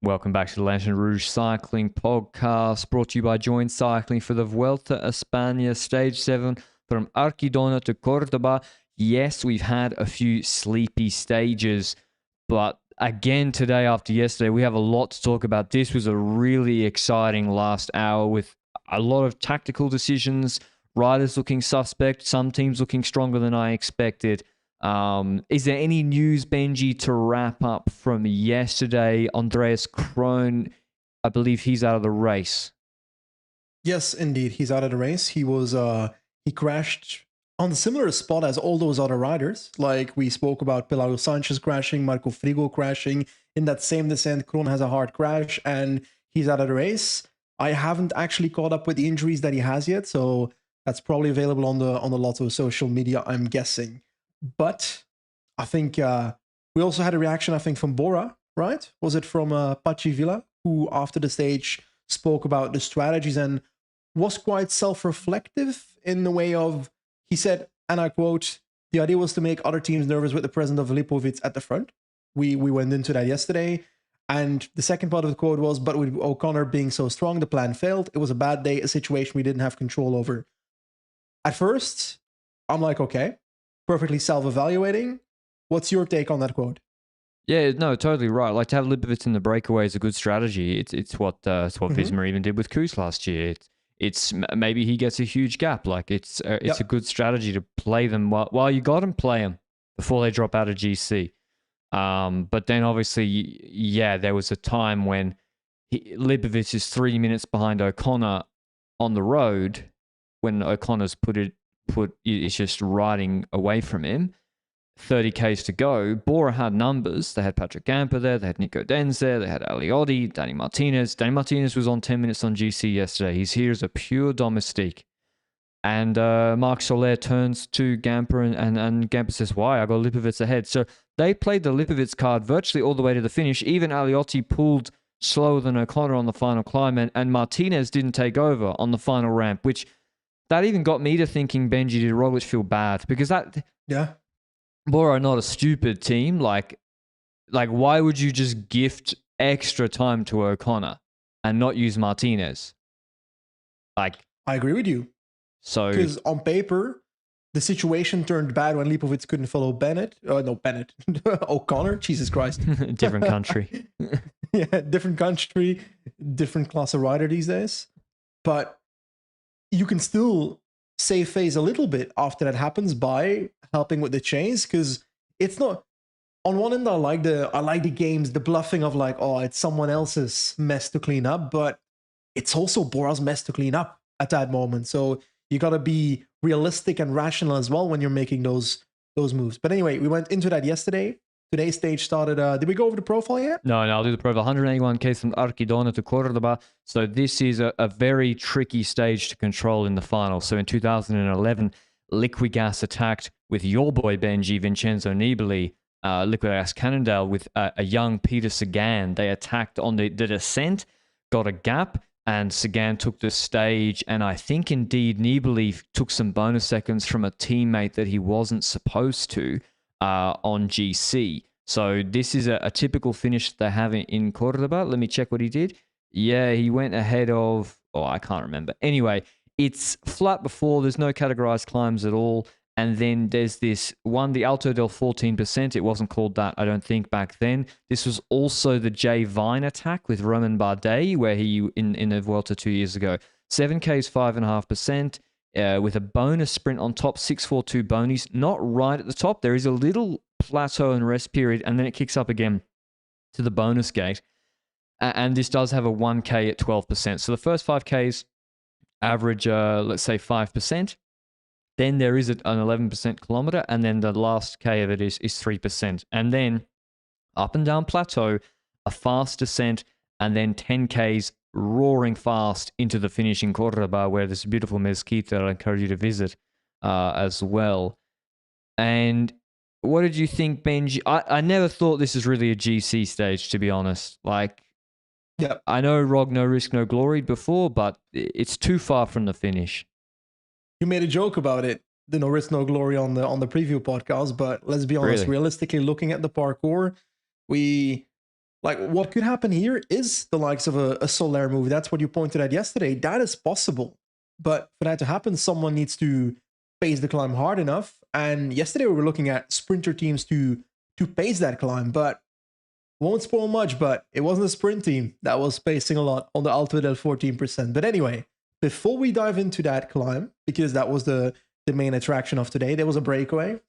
Welcome back to the Lanterne Rouge Cycling Podcast, brought to you by Join Cycling for the Vuelta España Stage 7 from Archidona to Cordoba. Yes, we've had a few sleepy stages, but again today after yesterday, we have a lot to talk about. This was a really exciting last hour with a lot of tactical decisions, riders looking suspect, some teams looking stronger than I expected. Is there any news, Benji, to wrap up from yesterday? Andreas Krohn, I believe he's out of the race. Yes, indeed, he's out of the race. He crashed on the similar spot as all those other riders. Like we spoke about Pelayo Sanchez crashing, Marco Frigo crashing. In that same descent, Krohn has a hard crash and he's out of the race. I haven't actually caught up with the injuries that he has yet, so that's probably available on the Lotto social media, I'm guessing. But I think we also had a reaction, I think, from BORA, right? Was it from Pachi Villa, who after the stage spoke about the strategies and was quite self-reflective in the way of, he said, and I quote, "The idea was to make other teams nervous with the presence of Lipovic at the front." We went into that yesterday. And the second part of the quote was, "But with O'Connor being so strong, the plan failed. It was a bad day, a situation we didn't have control over." At first, I'm like, okay, perfectly self-evaluating. What's your take on that quote? Yeah, no, totally right. Like to have Lipovic in the breakaway is a good strategy. It's what Visma even did with Kuss last year. It's maybe he gets a huge gap. Like it's a good strategy to play them while you got them, play them before they drop out of GC. But then obviously, yeah, there was a time when Lipovic is 3 minutes behind O'Connor on the road when O'Connor's is just riding away from him. 30 Ks to go. Bora had numbers. They had Patrick Gamper there. They had Nico Denz there. They had Aliotti, Danny Martinez. Danny Martinez was on 10 minutes on GC yesterday. He's here as a pure domestique. And Marc Soler turns to Gamper and Gamper says, "Why? I got Lipovic ahead." So they played the Lipovic card virtually all the way to the finish. Even Aliotti pulled slower than O'Connor on the final climb, and Martinez didn't take over on the final ramp, which that even got me to thinking, Benji, did Roglic feel bad? Because Bora are not a stupid team. Like why would you just gift extra time to O'Connor and not use Martinez? I agree with you. So because on paper, the situation turned bad when Lipovic couldn't follow O'Connor. Jesus Christ, different country. Yeah, different country, different class of rider these days. But you can still save face a little bit after that happens by helping with the chains, because it's not, on one end I like the games, the bluffing of like, oh, it's someone else's mess to clean up, but it's also Bora's mess to clean up at that moment. So you got to be realistic and rational as well when you're making those moves. But anyway, we went into that yesterday. Today's stage started. Did we go over the profile yet? No, I'll do the profile. 181 Ks from Archidona to Cordoba. So this is a very tricky stage to control in the final. So in 2011, Liquigas attacked with your boy Benji, Vincenzo Nibali, Liquigas Cannondale with a young Peter Sagan. They attacked on the descent, got a gap, and Sagan took the stage. And I think indeed Nibali took some bonus seconds from a teammate that he wasn't supposed to on GC. So this is a typical finish they have in Cordoba. Let me check what he did. Yeah, he went ahead of, I can't remember. Anyway, it's flat before. There's no categorized climbs at all. And then there's this one, the Alto del 14%. It wasn't called that, I don't think, back then. This was also the J Vine attack with Romain Bardet, where he, in the Vuelta 2 years ago, 7Ks, 5.5%. With a bonus sprint on top, 642 bonies, not right at the top. There is a little plateau and rest period, and then it kicks up again to the bonus gate. And this does have a 1K at 12%. So the first 5Ks average, let's say 5%. Then there is an 11% kilometer, and then the last K of it is 3%. And then up and down plateau, a fast descent, and then 10Ks roaring fast into the finish in Cordoba, where there's a beautiful mezquita that I encourage you to visit as well. And what did you think, Benji? I never thought this was really a GC stage, to be honest. Like, yeah, I know Rog, no risk, no glory before, but it's too far from the finish. You made a joke about it, the no risk, no glory on the preview podcast, but let's be honest, realistically looking at the parkour, we Like, what could happen here is the likes of a Soler move. That's what you pointed at yesterday. That is possible. But for that to happen, someone needs to pace the climb hard enough. And yesterday we were looking at sprinter teams to pace that climb, but won't spoil much, but it wasn't a sprint team that was pacing a lot on the Alto del 14%. But anyway, before we dive into that climb, because that was the main attraction of today, there was a breakaway.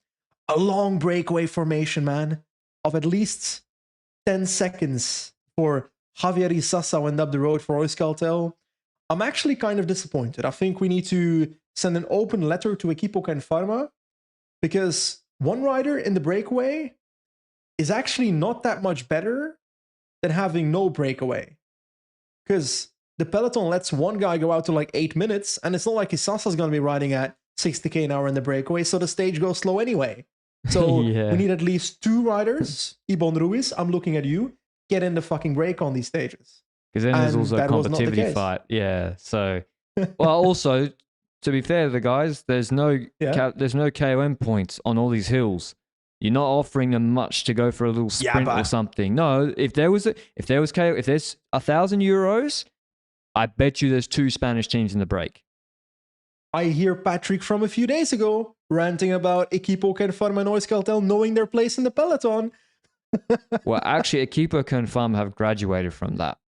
A long breakaway formation, man, of at least 10 seconds for Javier Isasa went up the road for Euskaltel. I'm actually kind of disappointed. I think we need to send an open letter to Equipo Can Pharma, because one rider in the breakaway is actually not that much better than having no breakaway. Because the peloton lets one guy go out to like 8 minutes, and it's not like Isasa's going to be riding at 60k an hour in the breakaway, so the stage goes slow anyway. So we need at least 2 riders. Ibon Ruiz, I'm looking at you. Get in the fucking break on these stages. Because then there's also a competitivity fight. Yeah. So, well, also, to be fair to the guys, there's no KOM points on all these hills. You're not offering them much to go for a little sprint or something. No, if there's 1,000 euros, I bet you there's 2 Spanish teams in the break. I hear Patrick from a few days ago ranting about Equipo Can Pharma and Euskaltel knowing their place in the peloton. Well, actually, Equipo Can Pharma have graduated from that.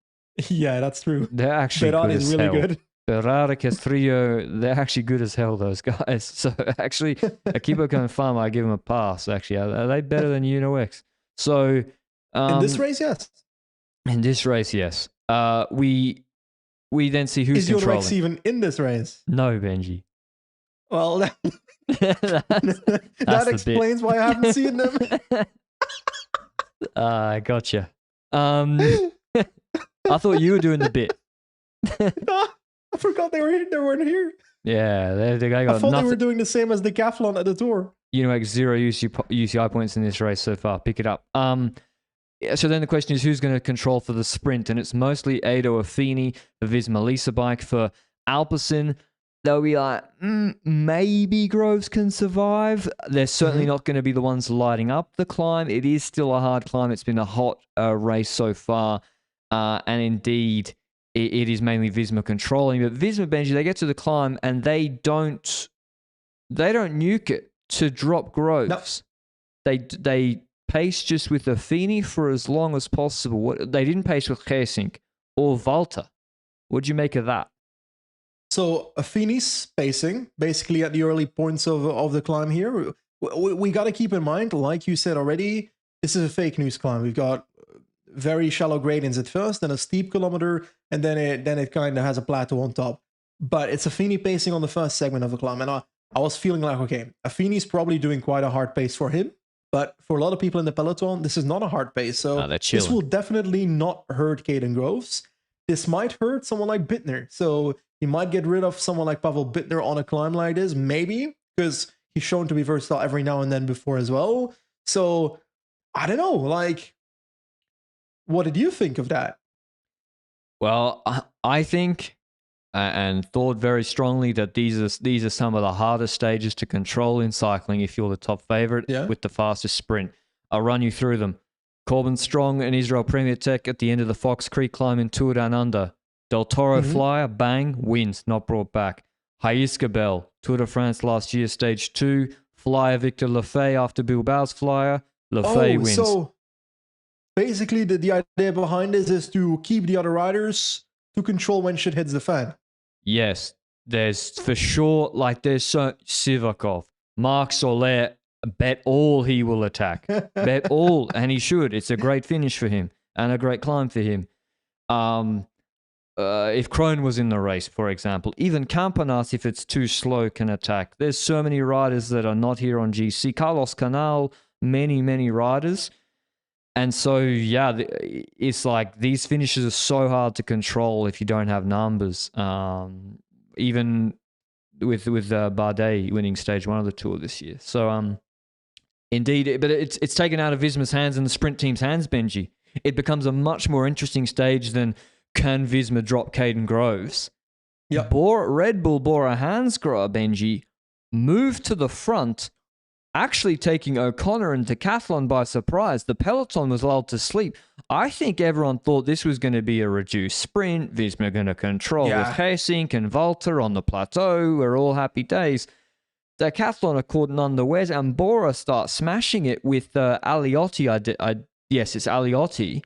Yeah, that's true. They're actually good as really hell. good. Ferrari, Castrillo, they're actually good as hell, those guys. So actually, Equipo Can Pharma, I give them a pass. Actually, are they better than UNOX? So in this race, yes. In this race, yes. We then see who's controlling. Is UNOX even in this race? No, Benji. Well, that explains why I haven't seen them. I gotcha. I thought you were doing the bit. I forgot they weren't here. Yeah, they got I thought nothing. they were doing the same as the Decathlon at the Tour. UNOX 0 UCI points in this race so far. Pick it up. So then the question is, who's going to control for the sprint? And it's mostly Edo Affini for Visma Lisa Bike. For Alpecin, they'll be like, maybe Groves can survive. They're certainly not going to be the ones lighting up the climb. It is still a hard climb. It's been a hot race so far. And indeed, it is mainly Visma controlling. But Visma, Benji, they get to the climb and they don't nuke it to drop Groves. No. They pace just with Affini for as long as possible. They didn't pace with Geesink or Walter. What'd you make of that? So Affini's pacing, basically at the early points of the climb here. We got to keep in mind, like you said already, this is a fake news climb. We've got very shallow gradients at first, then a steep kilometer, and then it kind of has a plateau on top. But it's Affini pacing on the first segment of the climb. And I was feeling like, okay, Affini's probably doing quite a hard pace for him. But for a lot of people in the peloton, this is not a hard pace. So this will definitely not hurt Caden Groves. This might hurt someone like Bittner. So he might get rid of someone like Pavel Bittner on a climb like this, maybe, because he's shown to be versatile every now and then before as well. So I don't know, like, what did you think of that? Well, I think and thought very strongly that these are some of the hardest stages to control in cycling if you're the top favorite with the fastest sprint. I'll run you through them. Corbin Strong and Israel Premier Tech at the end of the Fox Creek climb in Tour Down Under. Del Toro Flyer, bang, wins, not brought back. Haïscabel, Tour de France last year, stage 2. Flyer Victor Lefay after Bilbao's Flyer. Lefay wins. So basically the idea behind this is to keep the other riders to control when shit hits the fan. Yes, there's for sure, like there's Sivakov, Marc Soler, bet all he will attack. Bet all, and he should. It's a great finish for him and a great climb for him. If Krohn was in the race, for example, even Campenas, if it's too slow, can attack. There's so many riders that are not here on GC. Carlos Canal, many riders. And so, yeah, it's like these finishes are so hard to control if you don't have numbers. Even with Bardet winning stage 1 of the Tour this year. So, indeed, but it's taken out of Visma's hands and the sprint team's hands, Benji. It becomes a much more interesting stage than can Visma drop Caden Groves. Yeah. Red Bull Bora Hansgrohe, Benji, moved to the front actually taking O'Connor and Decathlon by surprise. The peloton was lulled to sleep. I think everyone thought this was going to be a reduced sprint. Visma going to control with Geesink and Walter on the plateau. We're all happy days. Decathlon are caught unawares, and Bora starts smashing it with Aliotti. Yes, it's Aliotti.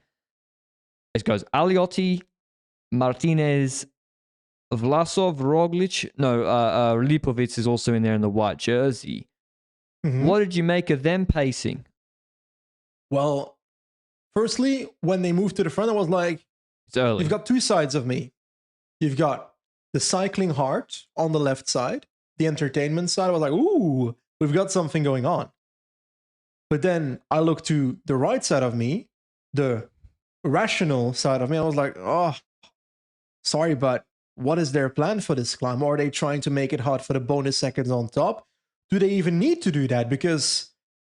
It goes Aliotti, Martinez, Vlasov, Roglic. No, Lipovic is also in there in the white jersey. Mm-hmm. What did you make of them pacing? Well, firstly, when they moved to the front, I was like, it's early. You've got two sides of me. You've got the cycling heart on the left side, the entertainment side. I was like, ooh, we've got something going on. But then I looked to the right side of me, the rational side of me. I was like, oh, sorry, but what is their plan for this climb? Are they trying to make it hard for the bonus seconds on top? Do they even need to do that? Because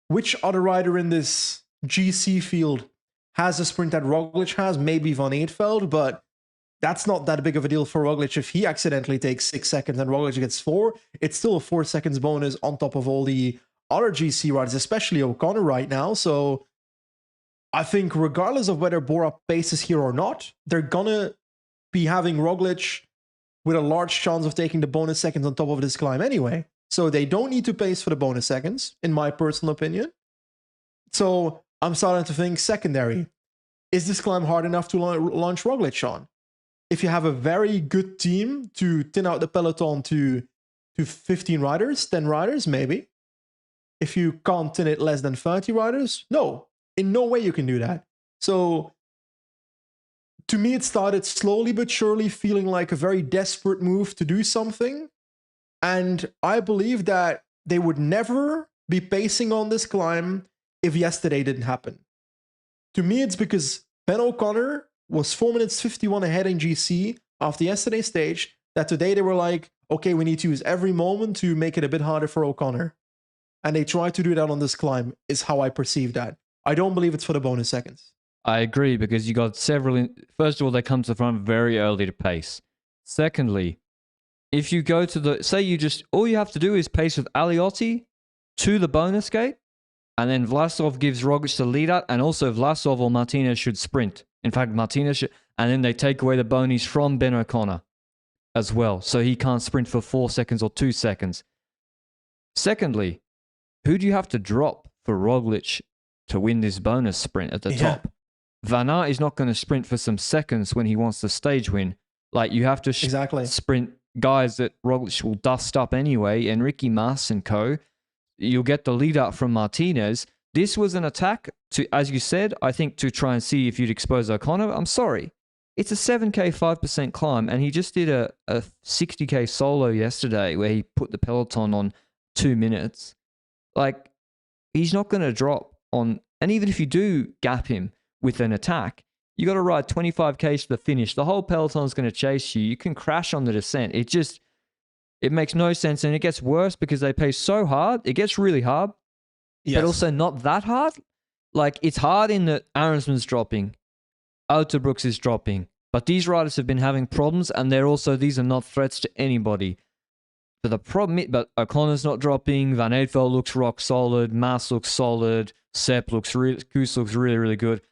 which other rider in this GC field has a sprint that Roglic has? Maybe Van Eetveld, but that's not that big of a deal for Roglic. If he accidentally takes 6 seconds and Roglic gets 4, it's still a 4 seconds bonus on top of all the other GC riders, especially O'Connor right now. So I think regardless of whether Bora paces here or not, they're gonna be having Roglic with a large chance of taking the bonus seconds on top of this climb anyway. So they don't need to pace for the bonus seconds, in my personal opinion. So I'm starting to think secondary. Is this climb hard enough to launch Roglic on? If you have a very good team to thin out the peloton to 15 riders, 10 riders, maybe. If you can't thin it less than 30 riders, no. In no way you can do that. So to me, it started slowly but surely feeling like a very desperate move to do something. And I believe that they would never be pacing on this climb if yesterday didn't happen. To me, it's because Ben O'Connor was 4 minutes 51 ahead in GC after yesterday's stage that today they were like, okay, we need to use every moment to make it a bit harder for O'Connor. And they tried to do that on this climb, is how I perceive that. I don't believe it's for the bonus seconds. I agree, because you got several... First of all, they come to the front very early to pace. Secondly, if you go to the... Say you just... All you have to do is pace with Aliotti to the bonus gate, and then Vlasov gives Roglic the lead out, and also Vlasov or Martinez should sprint. In fact, Martinez should... And then they take away the bonies from Ben O'Connor as well, so he can't sprint for 4 seconds or 2 seconds. Secondly, who do you have to drop for Roglic to win this bonus sprint at the top? Van Aert is not going to sprint for some seconds when he wants the stage win. Like, you have to sprint guys that Roglic will dust up anyway, Enrique Mas and co. You'll get the lead up from Martinez. This was an attack to, as you said, I think to try and see if you'd expose O'Connor. I'm sorry. It's a 7K 5% climb, and he just did a 60K solo yesterday where he put the peloton on 2 minutes. Like, he's not going to drop on... And even if you do gap him with an attack, you got to ride 25K to the finish. The whole peloton's going to chase you. You can crash on the descent. It makes no sense, and it gets worse because they pace so hard. It gets really hard, but also not that hard. Like, it's hard in that Arensman's dropping, Uiterbrooks is dropping, but these riders have been having problems, and these are not threats to anybody. But the problem, but O'Connor's not dropping, Van Eetveld looks rock solid, Mas looks solid, Sepp looks Koos looks really, really good.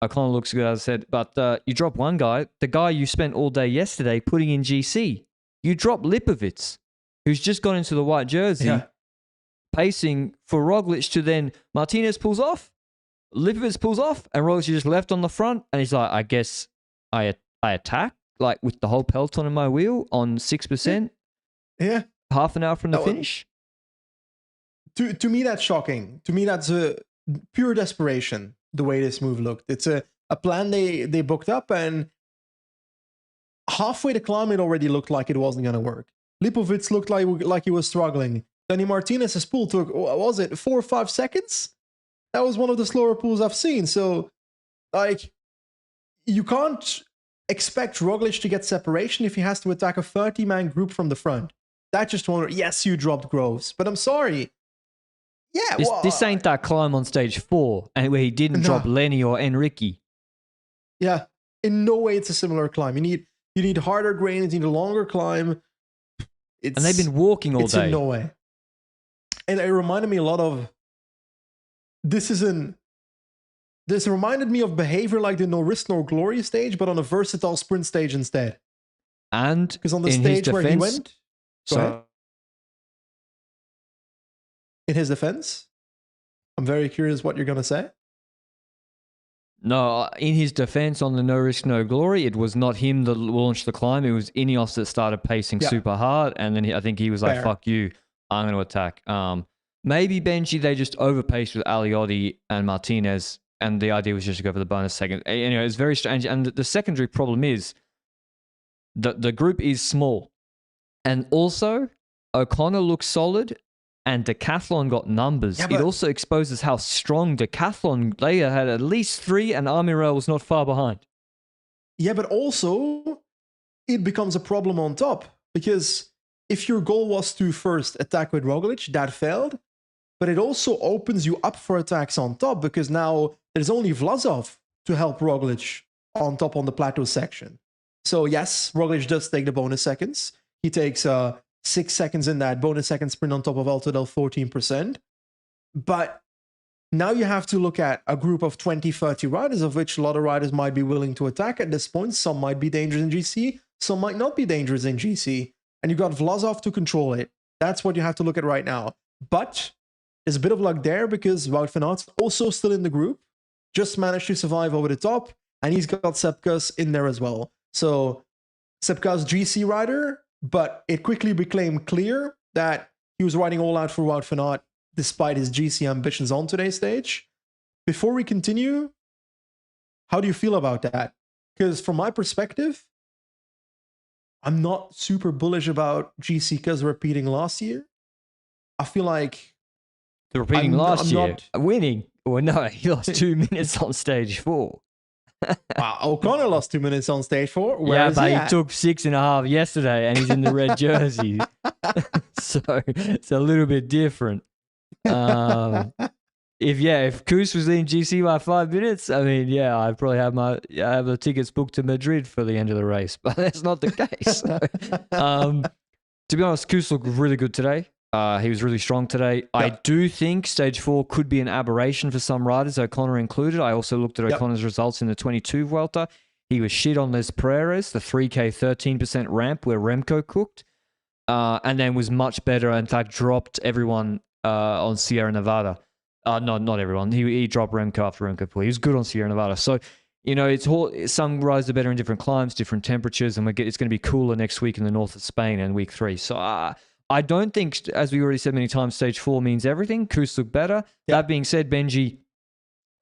O'Connor looks good, as I said, but you drop one guy, the guy you spent all day yesterday putting in GC. You drop Lipovic, who's just got into the white jersey, pacing for Roglic to then Martinez pulls off, Lipovic pulls off, and Roglic is just left on the front, and he's like, I guess I attack, like with the whole peloton in my wheel on 6%. Yeah. Half an hour from the finish. To me, that's shocking. To me, that's a pure desperation, the way this move looked. It's a plan they booked up, and halfway the climb, it already looked like it wasn't going to work. Lipovic looked like he was struggling. Danny Martinez's pull took, what was it, 4 or 5 seconds? That was one of the slower pulls I've seen. So, like, you can't expect Roglic to get separation if he has to attack a 30-man group from the front. That just won't... Yes, you dropped Groves, but I'm sorry. Yeah, this ain't that climb on stage 4, and where he didn't drop Lenny or Enrique. Yeah, in no way it's a similar climb. You need harder grains, you need a longer climb. And they've been walking all day. In no way. And it reminded me a lot of, this reminded me of behavior like the No Risk No Glory stage, but on a versatile sprint stage instead. And because on the in stage his where he defense, went, go ahead. In his defense, I'm very curious what you're going to say. No, in his defense on the No Risk No Glory, it was not him that launched the climb. It was Ineos that started pacing super hard, and then I think he was like, "Fuck you, I'm going to attack." Maybe Benji, they just overpaced with Aliotti and Martinez, and the idea was just to go for the bonus second. Anyway, it's very strange. And the secondary problem is that the group is small, and also O'Connor looks solid. And Decathlon got numbers. It also exposes how strong Decathlon, they had at least 3, and Armirel was not far behind. Yeah, but also it becomes a problem on top. Because if your goal was to first attack with Roglic, that failed. But it also opens you up for attacks on top, because now there's only Vlasov to help Roglic on top on the plateau section. So yes, Roglic does take the bonus seconds. He takes 6 seconds in that bonus second sprint on top of Altadel 14%. But now you have to look at a group of 20, 30 riders, of which a lot of riders might be willing to attack at this point. Some might be dangerous in GC, some might not be dangerous in GC. And you've got Vlasov to control it. That's what you have to look at right now. But there's a bit of luck there because Wout van Aert's also still in the group, just managed to survive over the top, and he's got Sepkus in there as well. So Sepkus GC rider, but it quickly became clear that he was riding all out for Wout van Aert despite his GC ambitions on today's stage. Before we continue, how do you feel about that? Because from my perspective, I'm not super bullish about GC because repeating last year. I feel like the repeating last year, winning. Well, no, he lost 2 minutes on stage 4. Wow, O'Connor lost 2 minutes on stage 4. Where but he took 6.5 yesterday, and he's in the red jersey, so it's a little bit different. If Koos was in GC by 5 minutes, I mean, yeah, I'd probably have the tickets booked to Madrid for the end of the race, but that's not the case. To be honest, Koos looked really good today. He was really strong today. Yep. I do think stage 4 could be an aberration for some riders, O'Connor included. I also looked at O'Connor's results in the 22 Vuelta. He was shit on Les Pereiras, the 3K 13% ramp where Remco cooked, and then was much better. In fact, dropped everyone on Sierra Nevada. Not everyone. He dropped Remco after Remco pulled. He was good on Sierra Nevada. So, you know, some riders are better in different climes, different temperatures, and it's going to be cooler next week in the north of Spain and week 3. So, I don't think, as we already said many times, stage 4 means everything. Koos looked better. Yep. That being said, Benji,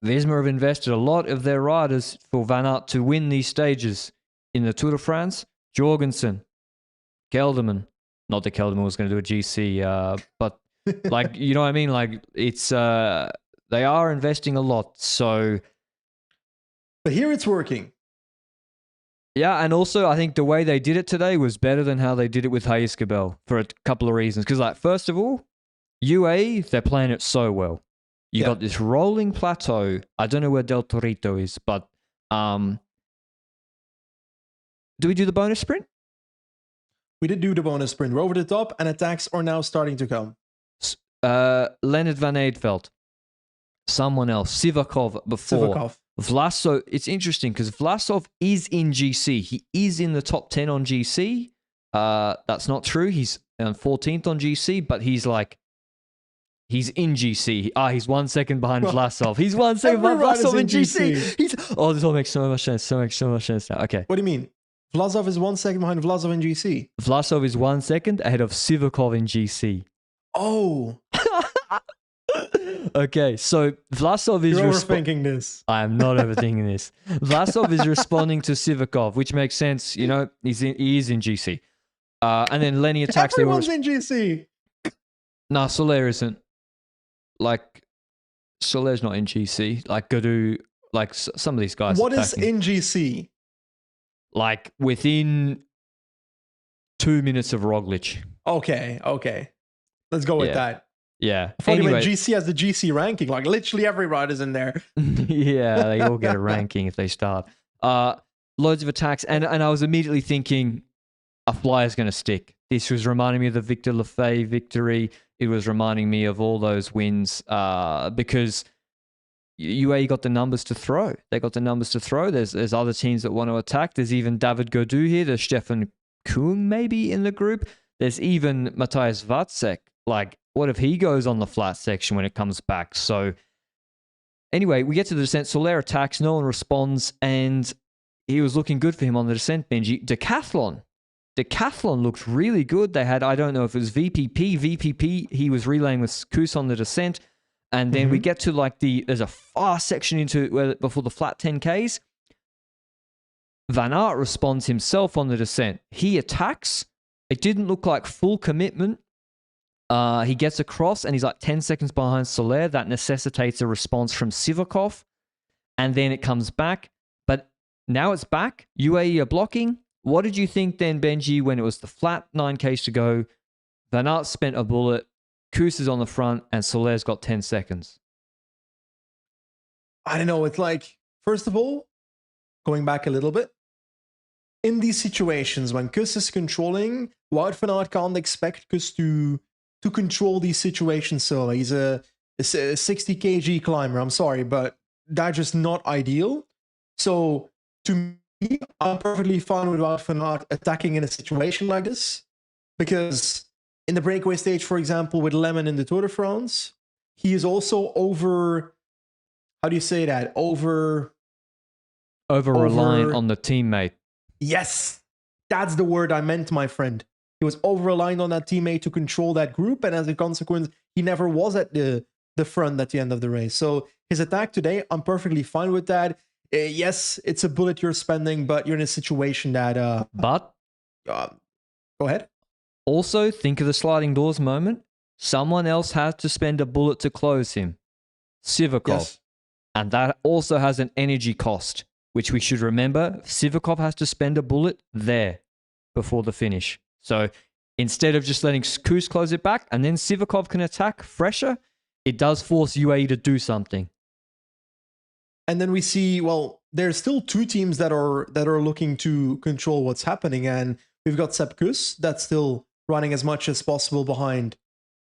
Visma have invested a lot of their riders for Van Aert to win these stages in the Tour de France. Jorgensen, Kelderman. Not that Kelderman was going to do a GC, but like, you know what I mean? Like, it's they are investing a lot. So, but here it's working. Yeah, and also I think the way they did it today was better than how they did it with Hayescabel for a couple of reasons. Because, like, first of all, UAE, they're playing it so well. You got this rolling plateau. I don't know where Del Torito is, but do we do the bonus sprint? We did do the bonus sprint. We're over the top, and attacks are now starting to come. Leonard Van Eedveld. Someone else. Sivakov before. Sivakov. Vlasov, it's interesting because Vlasov is in GC. He is in the top 10 on GC. That's not true. He's on 14th on GC, but he's in GC. He's 1 second behind Vlasov. He's 1 second behind Vlasov in GC. This all makes so much sense. So much sense now. Okay. What do you mean? Vlasov is 1 second behind Vlasov in GC. Vlasov is 1 second ahead of Sivakov in GC. Oh. Okay, so Vlasov is... You're overthinking this. I am not overthinking this. Vlasov is responding to Sivakov, which makes sense. You know, he is in GC. And then Lenny attacks... Everyone's in GC. Nah, Soler isn't. Like, Soler's not in GC. Like, Gadu... Like, some of these guys... What is in GC? Like, within 2 minutes of Roglic. Okay. Let's go with that. Yeah. I thought you meant GC has the GC ranking. Like, literally every rider's in there. Yeah, they all get a ranking if they start. Loads of attacks. And I was immediately thinking, a flyer's going to stick. This was reminding me of the Victor Lefebvre victory. it was reminding me of all those wins because UAE got the numbers to throw. They got the numbers to throw. There's other teams that want to attack. There's even David Gaudu here. There's Stefan Kung maybe in the group. There's even Matthias Vacek. Like, what if he goes on the flat section when it comes back? So anyway, we get to the descent. Soler attacks. No one responds. And he was looking good for him on the descent, Benji. Decathlon looked really good. They had, I don't know if it was VPP. He was relaying with Koos on the descent. And then we get to like there's a far section into before the flat 10Ks. Van Aert responds himself on the descent. He attacks. It didn't look like full commitment. He gets across and he's like 10 seconds behind Soler. That necessitates a response from Sivakov. And then it comes back. But now it's back. UAE are blocking. What did you think then, Benji, when it was the flat 9Ks to go? Van Aert spent a bullet. Koos is on the front and Soler's got 10 seconds. I don't know. It's like, first of all, going back a little bit, in these situations when Koos is controlling, Wout van Aert can't expect Koos to control these situations. So he's a 60 kg climber. I'm sorry, but that's just not ideal. So to me, I'm perfectly fine with Wout van Aert attacking in a situation like this, because in the breakaway stage, for example, with Lemon in the Tour de France, he is also over. How do you say that? Over reliant on the teammate. Yes, that's the word I meant, my friend. He was over reliant on that teammate to control that group, and as a consequence, he never was at the front at the end of the race. So his attack today, I'm perfectly fine with that. Yes, it's a bullet you're spending, but you're in a situation that. Go ahead. Also, think of the sliding doors moment. Someone else had to spend a bullet to close him. Sivakov. Yes. And that also has an energy cost, which we should remember. Sivakov has to spend a bullet there before the finish. So instead of just letting Koos close it back and then Sivakov can attack fresher, it does force UAE to do something. And then we see, well, there's still two teams that are looking to control what's happening, and we've got Sepp Kuss that's still running as much as possible behind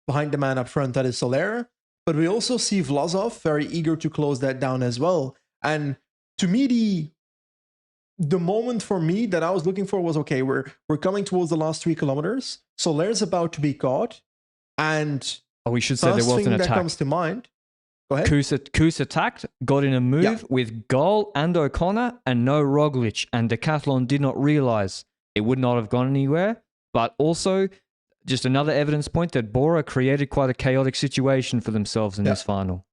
the man up front, that is Soler. But we also see Vlasov very eager to close that down as well. And to me, the moment for me that I was looking for was, okay, we're coming towards the last 3 kilometers. Soler's about to be caught, and we should say there was an attack. That comes to mind. Go ahead. Koos attacked, got in a move with Gol and O'Connor and no Roglic, and Decathlon did not realize it would not have gone anywhere. But also, just another evidence point that BORA created quite a chaotic situation for themselves in this final.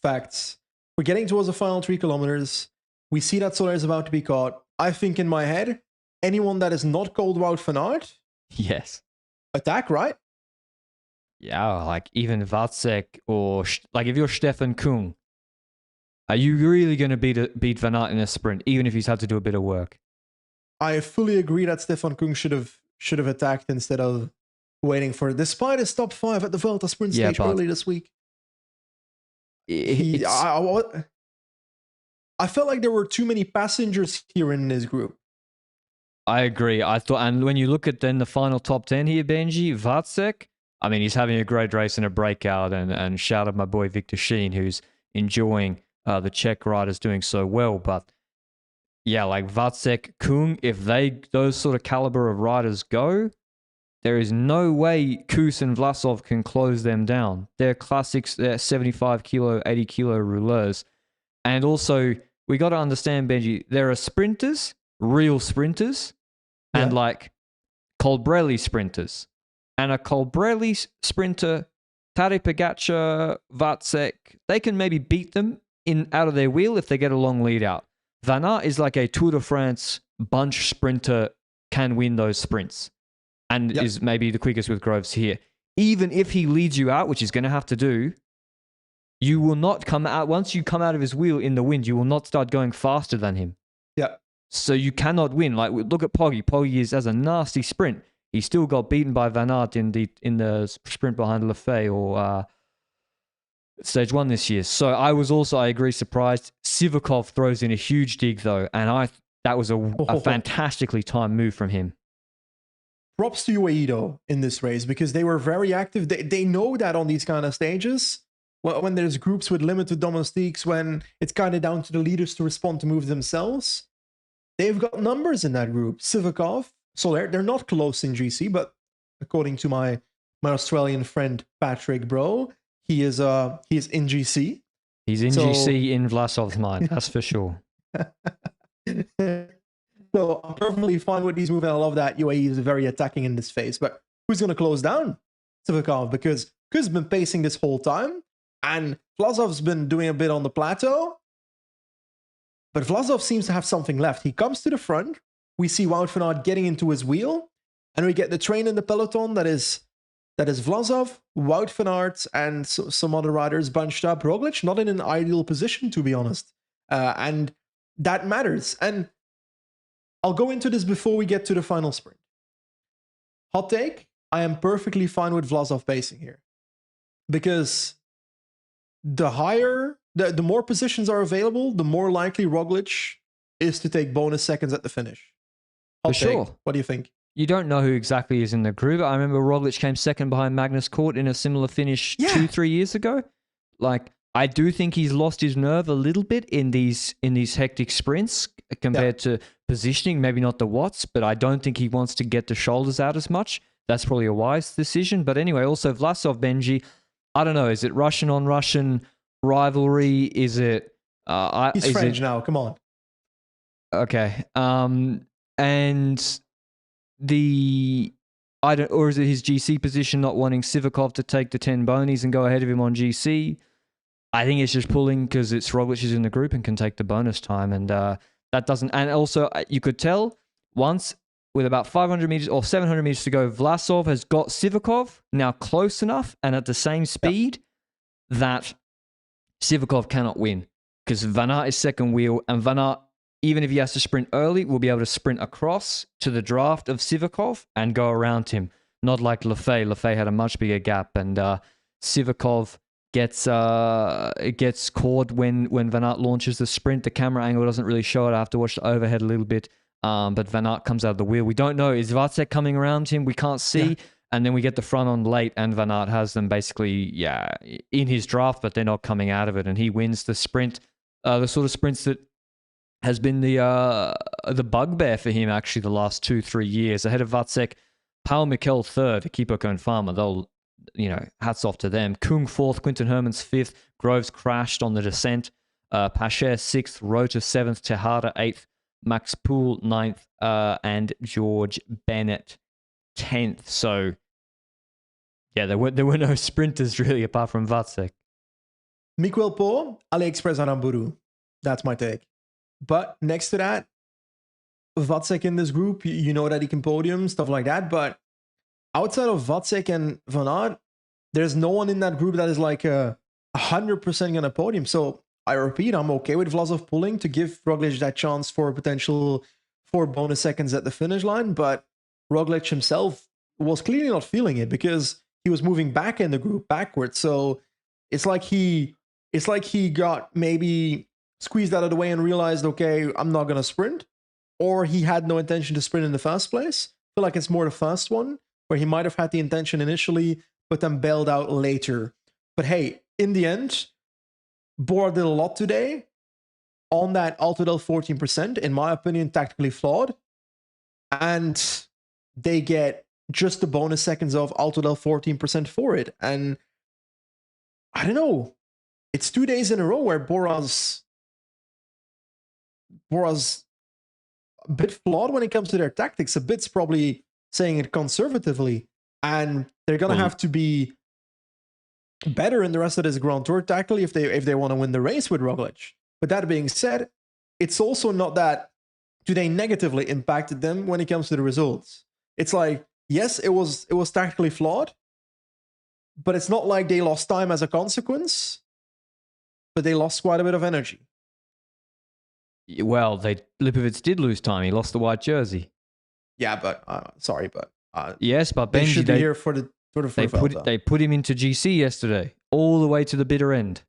Facts. We're getting towards the final 3 kilometers. We see that Soler is about to be caught. I think in my head, anyone that is not called Wout van Aert, yes, attack, right? Yeah, like even Vacek, or like if you're Stefan Kung, are you really going to beat Van Aert in a sprint, even if he's had to do a bit of work? I fully agree that Stefan Kung should have attacked instead of waiting for it, despite his top 5 at the Vuelta sprint stage early this week. I felt like there were too many passengers here in this group. I agree. I thought, and when you look at then the final top 10 here, Benji, Vacek, I mean, he's having a great race and a breakout, and shout out my boy Victor Sheen, who's enjoying the Czech riders doing so well. But yeah, like Vacek, Kung, if those sort of caliber of riders go, there is no way Koos and Vlasov can close them down. They're classics, they're 75 kilo, 80 kilo rouleurs. And also, we got to understand, Benji, there are sprinters, real sprinters, and like Colbrelli sprinters. And a Colbrelli sprinter, Tadej Pogačar, Vacek, they can maybe beat them out of their wheel if they get a long lead out. Van Aert is like a Tour de France bunch sprinter, can win those sprints, and is maybe the quickest with Groves here. Even if he leads you out, which he's going to have to do, you will not come out, once you come out of his wheel in the wind, you will not start going faster than him. Yeah. So you cannot win. Like, look at Poggi. Poggi has a nasty sprint. He still got beaten by Van Aert in the sprint behind Lefebvre or stage 1 this year. So I agree, surprised. Sivakov throws in a huge dig though, and that was a fantastically timed move from him. props to UAE though in this race, because they were very active. They know that on these kind of stages, when there's groups with limited domestiques, when it's kind of down to the leaders to respond to moves themselves, they've got numbers in that group. Sivakov, so they're not close in GC, but according to my Australian friend Patrick Broe, he is in GC. He's in GC in Vlasov's mind, that's for sure. So I'm perfectly fine with these moves, and I love that UAE is very attacking in this phase. But who's going to close down Sivakov? Because Kuz's been pacing this whole time, and Vlasov's been doing a bit on the plateau. But Vlasov seems to have something left. He comes to the front. We see Wout van Aert getting into his wheel, and we get the train in the peloton that is Vlasov, Wout van Aert, and some other riders bunched up. Roglic not in an ideal position, to be honest, and that matters. And I'll go into this before we get to the final sprint. Hot take, I am perfectly fine with Vlasov pacing here. Because the more positions are available, the more likely Roglic is to take bonus seconds at the finish. For sure. What do you think? You don't know who exactly is in the group. I remember Roglic came second behind Magnus Cort in a similar finish 2-3 years ago. Like, I do think he's lost his nerve a little bit in these hectic sprints compared to positioning. Maybe not the watts, but I don't think he wants to get the shoulders out as much. That's probably a wise decision. But anyway, also Vlasov, Benji, I don't know. Is it Russian on Russian rivalry? Is it? He's French now. Come on. Okay. And or is it his GC position not wanting Sivakov to take the 10 bonies and go ahead of him on GC? I think it's just pulling because it's Roglic is in the group and can take the bonus time, and that doesn't. And also, you could tell once with about 500 meters or 700 meters to go, Vlasov has got Sivakov now close enough and at the same speed that Sivakov cannot win because Van Aert is second wheel, and Van Aert, even if he has to sprint early, will be able to sprint across to the draft of Sivakov and go around him. Not like Lefay. Lefay had a much bigger gap, and Sivakov gets caught when Van Aert launches the sprint. The camera angle doesn't really show it. I have to watch the overhead a little bit. But Van Aert comes out of the wheel. We don't know. Is Vacek coming around him? We can't see. Yeah. And then we get the front on late, and Van Aert has them basically, in his draft, but they're not coming out of it. And he wins the sprint, the sort of sprints that has been the bugbear for him actually the last 2-3 years. Ahead of Vacek, Paul Mikel third, Equipo and Farmer. They'll, hats off to them. Kung fourth, Quinten Hermans fifth, Groves crashed on the descent, Pacher sixth, Rota seventh, Tejada eighth, Max Poole ninth, and George Bennett 10th. So, there were no sprinters really apart from Vacek. Miquel Po, AliExpress Aramburu. That's my take. But next to that, Vacek in this group, you know that he can podium, stuff like that. But outside of Vacek and Van Aert, there's no one in that group that is like 100% going to podium. So I repeat, I'm okay with Vlasov pulling to give Roglic that chance for a potential 4 bonus seconds at the finish line. But Roglic himself was clearly not feeling it because he was moving back in the group backwards. So it's like he got maybe squeezed out of the way and realized, okay, I'm not going to sprint. Or he had no intention to sprint in the first place. I feel like it's more the first one, where he might have had the intention initially, but then bailed out later. But hey, in the end, BORA did a lot today on that Altadel 14%, in my opinion, tactically flawed. And they get just the bonus seconds of Altadel 14% for it. And I don't know. It's 2 days in a row where BORA's a bit flawed when it comes to their tactics. A bit's probably saying it conservatively. And they're going to have to be better in the rest of this Grand Tour tactically if they want to win the race with Roglic. But that being said, it's also not that today negatively impacted them when it comes to the results. It's like, yes, it was tactically flawed, but it's not like they lost time as a consequence, but they lost quite a bit of energy. Well, Lipovitz did lose time. He lost the white jersey. Yeah, but yes, but they Benji, should be here for the Tour de France. They put him into GC yesterday, all the way to the bitter end.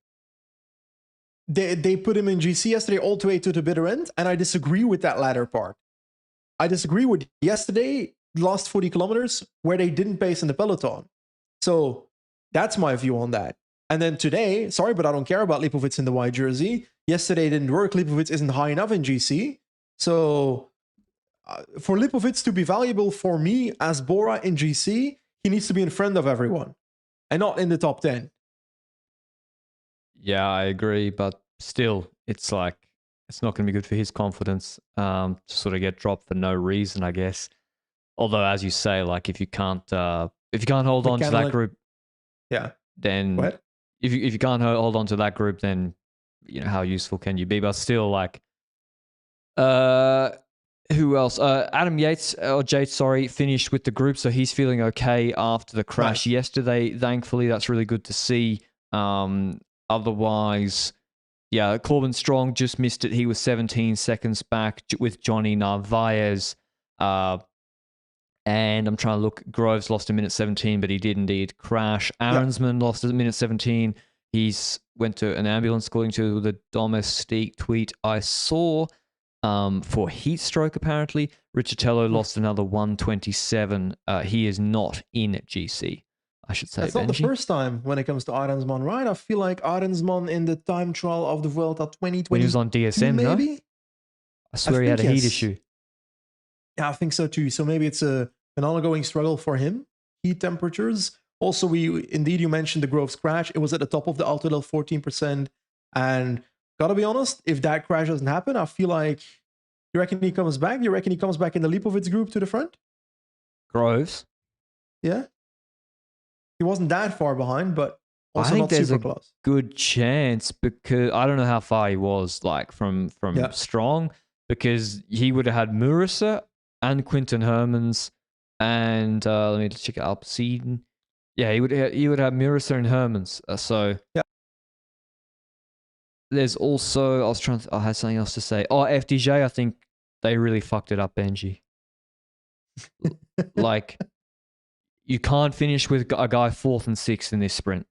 They put him in GC yesterday, all the way to the bitter end, and I disagree with that latter part. I disagree with yesterday. last 40 kilometers where they didn't pace in the peloton. So that's my view on that. And then today, sorry, but I don't care about Lipovic in the white jersey. Yesterday didn't work. Lipovic isn't high enough in GC. So for Lipovic to be valuable for me as Bora in GC, he needs to be in front of everyone and not in the top 10. Yeah, I agree. But still, it's like, it's not going to be good for his confidence to sort of get dropped for no reason, I guess. Although, as you say, like if you can't hold on to that group, yeah, then if you can't hold on to that group, then how useful can you be? But still, like, who else? Adam Yates finished with the group, so he's feeling okay after the crash yesterday. Thankfully, that's really good to see. Otherwise, yeah, Corbin Strong just missed it. He was 17 seconds back with Johnny Narvaez. And I'm trying to look. Groves lost a minute 17, but he did indeed crash. Aaronsman lost a minute 17. He's went to an ambulance, according to the domestique tweet I saw, for heat stroke, apparently. Riccitello lost another 1:27. He is not in GC, I should say. That's not the first time when it comes to Aaronsman, right? I feel like Aaronsman in the time trial of the Vuelta 2020. When he was on DSM, maybe? No? I swear he had a heat issue. Yeah, I think so too. So maybe it's an ongoing struggle for him. Heat temperatures. Also, you mentioned the Groves crash. It was at the top of the Altadel 14%. And gotta be honest, if that crash doesn't happen, I feel like, you reckon he comes back? You reckon he comes back in the Lipovic group to the front? Groves? Yeah. He wasn't that far behind, but also I think not there's super a close. good chance, because I don't know how far he was, like from Strong, because he would have had Murisa and Quinton Hermans and let me check it up. Seeden. Yeah, he would have Murisa and Hermans. So yeah. There's also, I had something else to say. Oh, FDJ, I think they really fucked it up, Benji. Like, you can't finish with a guy 4th and 6th in this sprint.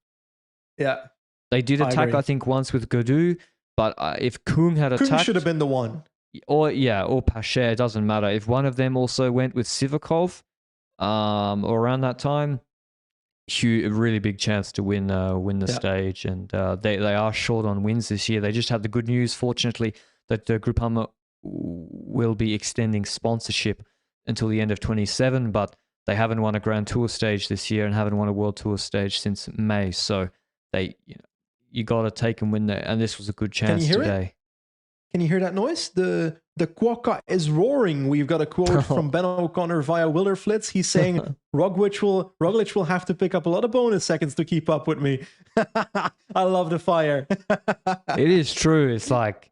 Yeah. They did attack, I think, once with Gaudu, but if Kung had attacked... Kung should have been the one. Or Pacher, doesn't matter. If one of them also went with Sivakov, or around that time, a really big chance to win the stage. And they are short on wins this year. They just had the good news, fortunately, that Groupama will be extending sponsorship until the end of 27, but they haven't won a Grand Tour stage this year and haven't won a World Tour stage since May. So you got to take and win there. And this was a good chance today. Can you hear that noise? The quokka is roaring. We've got a quote from Ben O'Connor via Willerflitz. He's saying Roglic will have to pick up a lot of bonus seconds to keep up with me. I love the fire. It is true. It's like,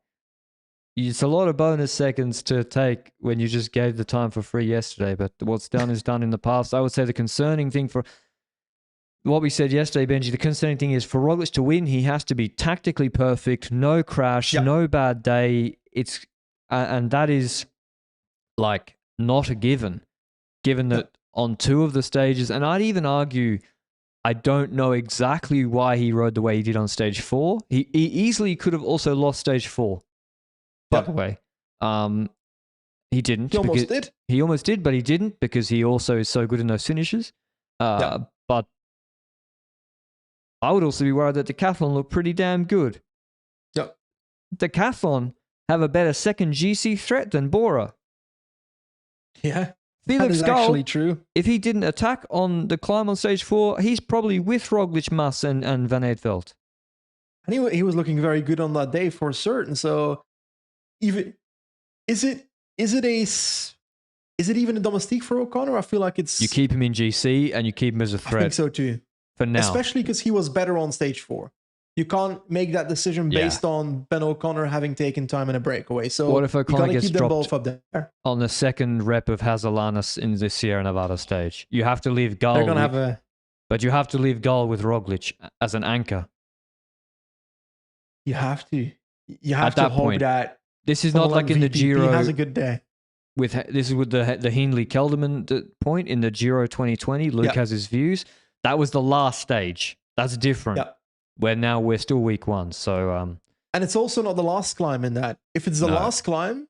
it's a lot of bonus seconds to take when you just gave the time for free yesterday. But what's done is done in the past. I would say the concerning thing for what we said yesterday, Benji, the concerning thing is for Roglic to win, he has to be tactically perfect, no crash, no bad day. And that is like not a given that on 2 of the stages, and I'd even argue, I don't know exactly why he rode the way he did on stage 4. He easily could have also lost stage 4, by the way. He didn't. He almost did. He almost did, but he didn't because he also is so good in those finishes. But I would also be worried that Decathlon looked pretty damn good. Yep. Decathlon have a better second GC threat than Bora. Yeah. Felix that is actually true. If he didn't attack on the climb on stage 4, he's probably with Roglic, Mas, and Van Eetveld. And he was looking very good on that day for certain. So, even is it even a domestique for O'Connor? I feel like it's... You keep him in GC and you keep him as a threat. I think so too. For now. Especially because he was better on stage 4. You can't make that decision based on Ben O'Connor having taken time in a breakaway. So what if O'Connor gets dropped both up there on the second rep of Hazelanis in the Sierra Nevada stage? You have to leave Gull. But you have to leave Gull with Roglic as an anchor. You have to. You have to hope that this is not like in the Giro. He has a good day. This is with the Hindley-Kelderman point in the Giro 2020. Luke has his views. That was the last stage. That's different. Yeah. Where now we're still week 1. So and it's also not the last climb in that. If it's the last climb,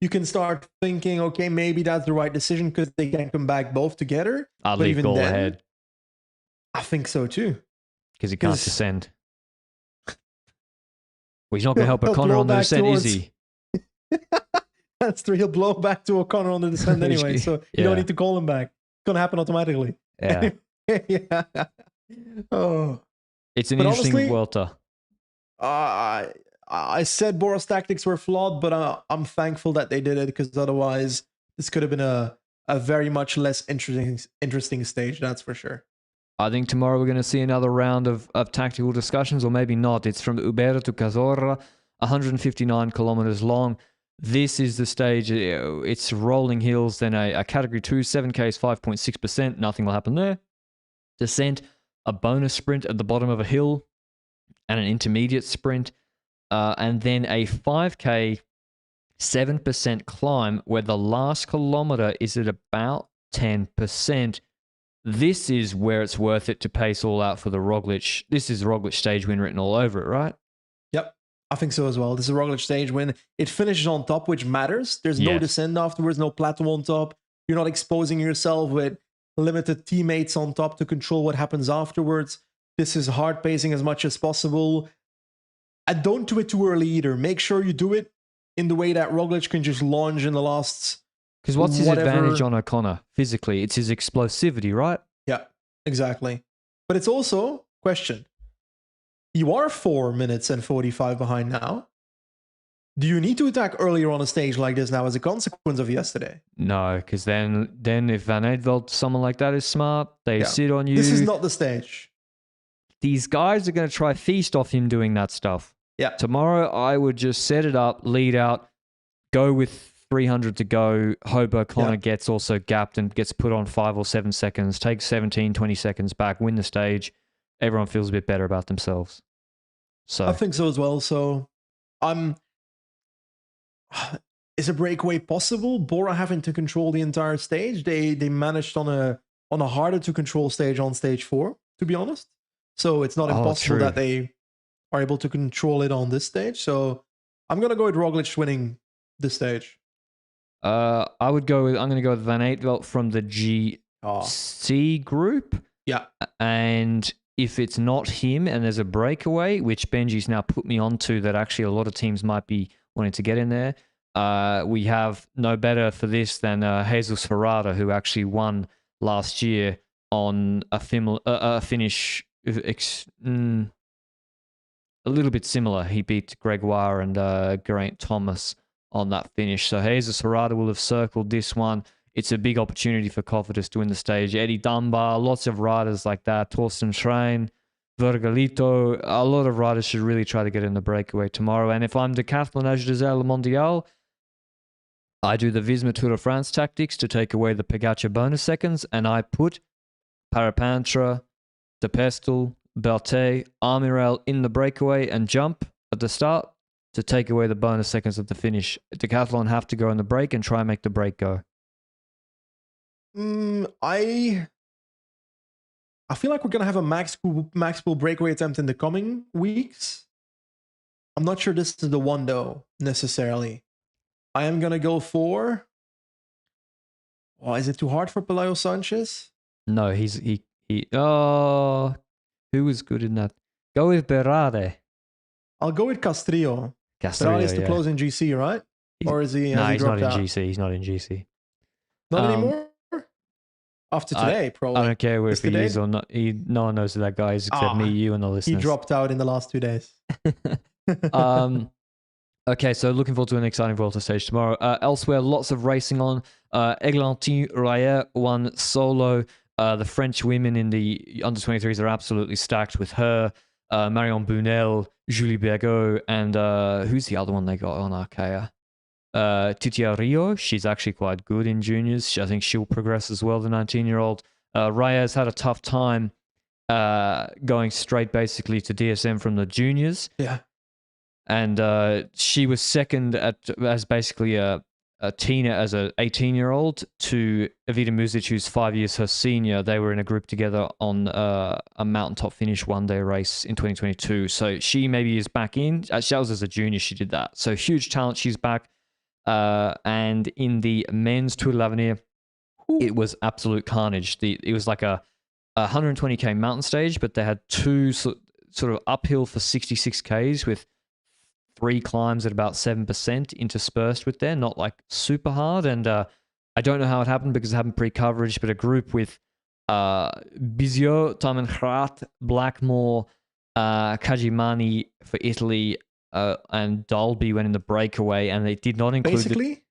you can start thinking, okay, maybe that's the right decision because they can come back both together. I'll But leave even Gaul then, ahead I think so too. because he can't 'Cause descend. Well, he's not going to help he'll O'Connor blow on the back descent, is towards- he? That's true. He'll blow back to O'Connor on the descent anyway, so you don't Yeah. need to call him back. It's gonna happen automatically. Yeah. Yeah. Oh. It's an But interesting honestly, Vuelta. I said Bora's tactics were flawed, but I'm thankful that they did it because otherwise this could have been a very much less interesting stage. That's for sure. I think tomorrow we're going to see another round of tactical discussions, or maybe not. It's from Ubera to Cazorla, 159 kilometers long. This is the stage. It's rolling hills, then a category 2, 7K is 5.6%. Nothing will happen there. Descent, a bonus sprint at the bottom of a hill, and an intermediate sprint, and then a 5K 7% climb where the last kilometer is at about 10%. This is where it's worth it to pace all out for the Roglic. This is Roglic stage win written all over it, right? Yep, I think so as well. This is a Roglic stage win. It finishes on top, which matters. There's no Yes. descent afterwards, no plateau on top. You're not exposing yourself with limited teammates on top to control what happens afterwards. This is hard pacing as much as possible. And don't do it too early either. Make sure you do it in the way that Roglic can just launch in the last. Because what's his whatever- advantage on O'Connor physically? It's his explosivity, right? Yeah, exactly. But it's also, question, you are 4 minutes and 45 behind now. Do you need to attack earlier on a stage like this now as a consequence of yesterday? No, because then if Van Eedveld, someone like that is smart, they Yeah. sit on you. This is not the stage. These guys are going to try feast off him doing that stuff. Yeah. Tomorrow, I would just set it up, lead out, go with 300 to go. Hope O'Connor gets also gapped and gets put on 5 or 7 seconds, take 17, 20 seconds back, win the stage. Everyone feels a bit better about themselves. So I think so as well. So is a breakaway possible? Bora having to control the entire stage. They managed on a harder to control stage on stage 4, to be honest. So it's not impossible true. that they are able to control it on this stage. So I'm gonna go with Roglic winning this stage. I'm going to go with Van Eetvelt from the GC group. Yeah. And if it's not him and there's a breakaway, which Benji's now put me onto, that actually a lot of teams might be wanting to get in there, we have no better for this than Jesus Ferrada, who actually won last year on a finish a little bit similar. He beat Gregoire and Geraint Thomas on that finish. So Jesus Ferrada will have circled this one. It's a big opportunity for Cofidis to win the stage. Eddie Dunbar, lots of riders like that. Torsten Schrein, Vergalito. A lot of riders should really try to get in the breakaway tomorrow. And if I'm Decathlon Agile Mondial, I do the Visma Tour de France tactics to take away the Pogacar bonus seconds, and I put Parapantra, De Pestel, Berthet, Armirel in the breakaway and jump at the start to take away the bonus seconds at the finish. Decathlon have to go in the break and try and make the break go. I feel like we're gonna have a max pool breakaway attempt in the coming weeks. I'm not sure this is the one though, necessarily. I am gonna go for. Oh, is it too hard for Pelayo Sanchez? No, he. Oh, who was good in that? Go with Berardi. I'll go with Castrillo. Castrillo, Berardi is the close in GC, right? Or is he? No, has he he's not dropped in out? GC. He's not in GC. Not anymore. After today, probably. I don't care if he Yesterday? is or not. No one knows who that guy is except me, you, and the He listeners. dropped out in the last 2 days. Okay, so looking forward to an exciting Vuelta stage tomorrow. Elsewhere, lots of racing on. Eglantine Rayer won solo. The French women in the under-23s are absolutely stacked with her. Marion Bunel, Julie Bergot, and who's the other one they got on Arkea? Titia Rio. She's actually quite good in juniors. I think she'll progress as well, the 19-year-old. Rayer's had a tough time going straight basically to DSM from the juniors. Yeah. And she was second as basically a Tina as an 18-year-old to Evita Muzic, who's 5 years her senior. They were in a group together on a mountaintop finish one-day race in 2022. So she maybe is back in. That was as a junior she did that. So huge talent. She's back. And in the men's Tour de l'Avenir, it was absolute carnage. It was like a 120k mountain stage, but they had two sort of uphill for 66k's with 3 climbs at about 7% interspersed with there, not like super hard. And I don't know how it happened because it happened pre-coverage, but a group with Bizio, Tamenhrat, Blackmore, Cagimani for Italy, and Dalby went in the breakaway, and they did not include... Basically,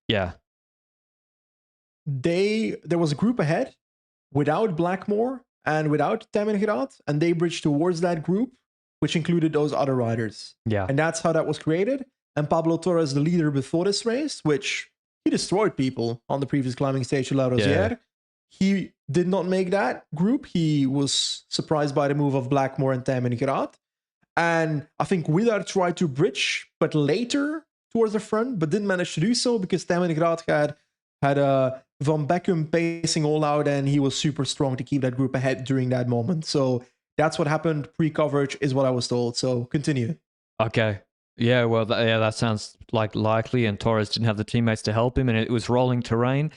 there was a group ahead without Blackmore and without Tamenhrat, and they bridged towards that group, which included those other riders. Yeah. And that's how that was created. And Pablo Torres, the leader before this race, which he destroyed people on the previous climbing stage to La Rosière. Yeah. He did not make that group. He was surprised by the move of Blackmore and Tamenhrat. And I think Willard tried to bridge, but later towards the front, but didn't manage to do so because Tamenhrat had Van Beckham pacing all out, and he was super strong to keep that group ahead during that moment. So that's what happened pre-coverage, is what I was told. So continue. Okay. Yeah, well, that sounds like likely, and Torres didn't have the teammates to help him, and it was rolling terrain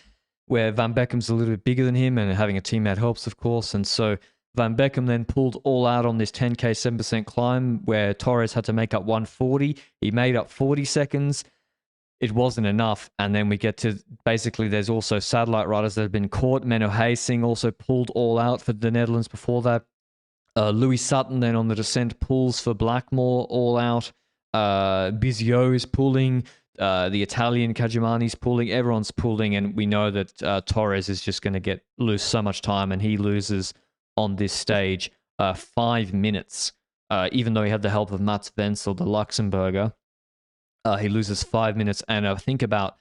where Van Beckham's a little bit bigger than him, and having a teammate helps, of course. And so Van Beckham then pulled all out on this 10k 7% climb where Torres had to make up 140. He made up 40 seconds. It wasn't enough. And then we get to basically there's also satellite riders that have been caught. Menno Heysing also pulled all out for the Netherlands before that. Louis Sutton then on the descent pulls for Blackmore all out. Bizio is pulling. The Italian Cagimani's pulling. Everyone's pulling. And we know that Torres is just going to lose so much time, and he loses on this stage 5 minutes. Even though he had the help of Mats Wenzel, the Luxembourger. He loses 5 minutes, and I think about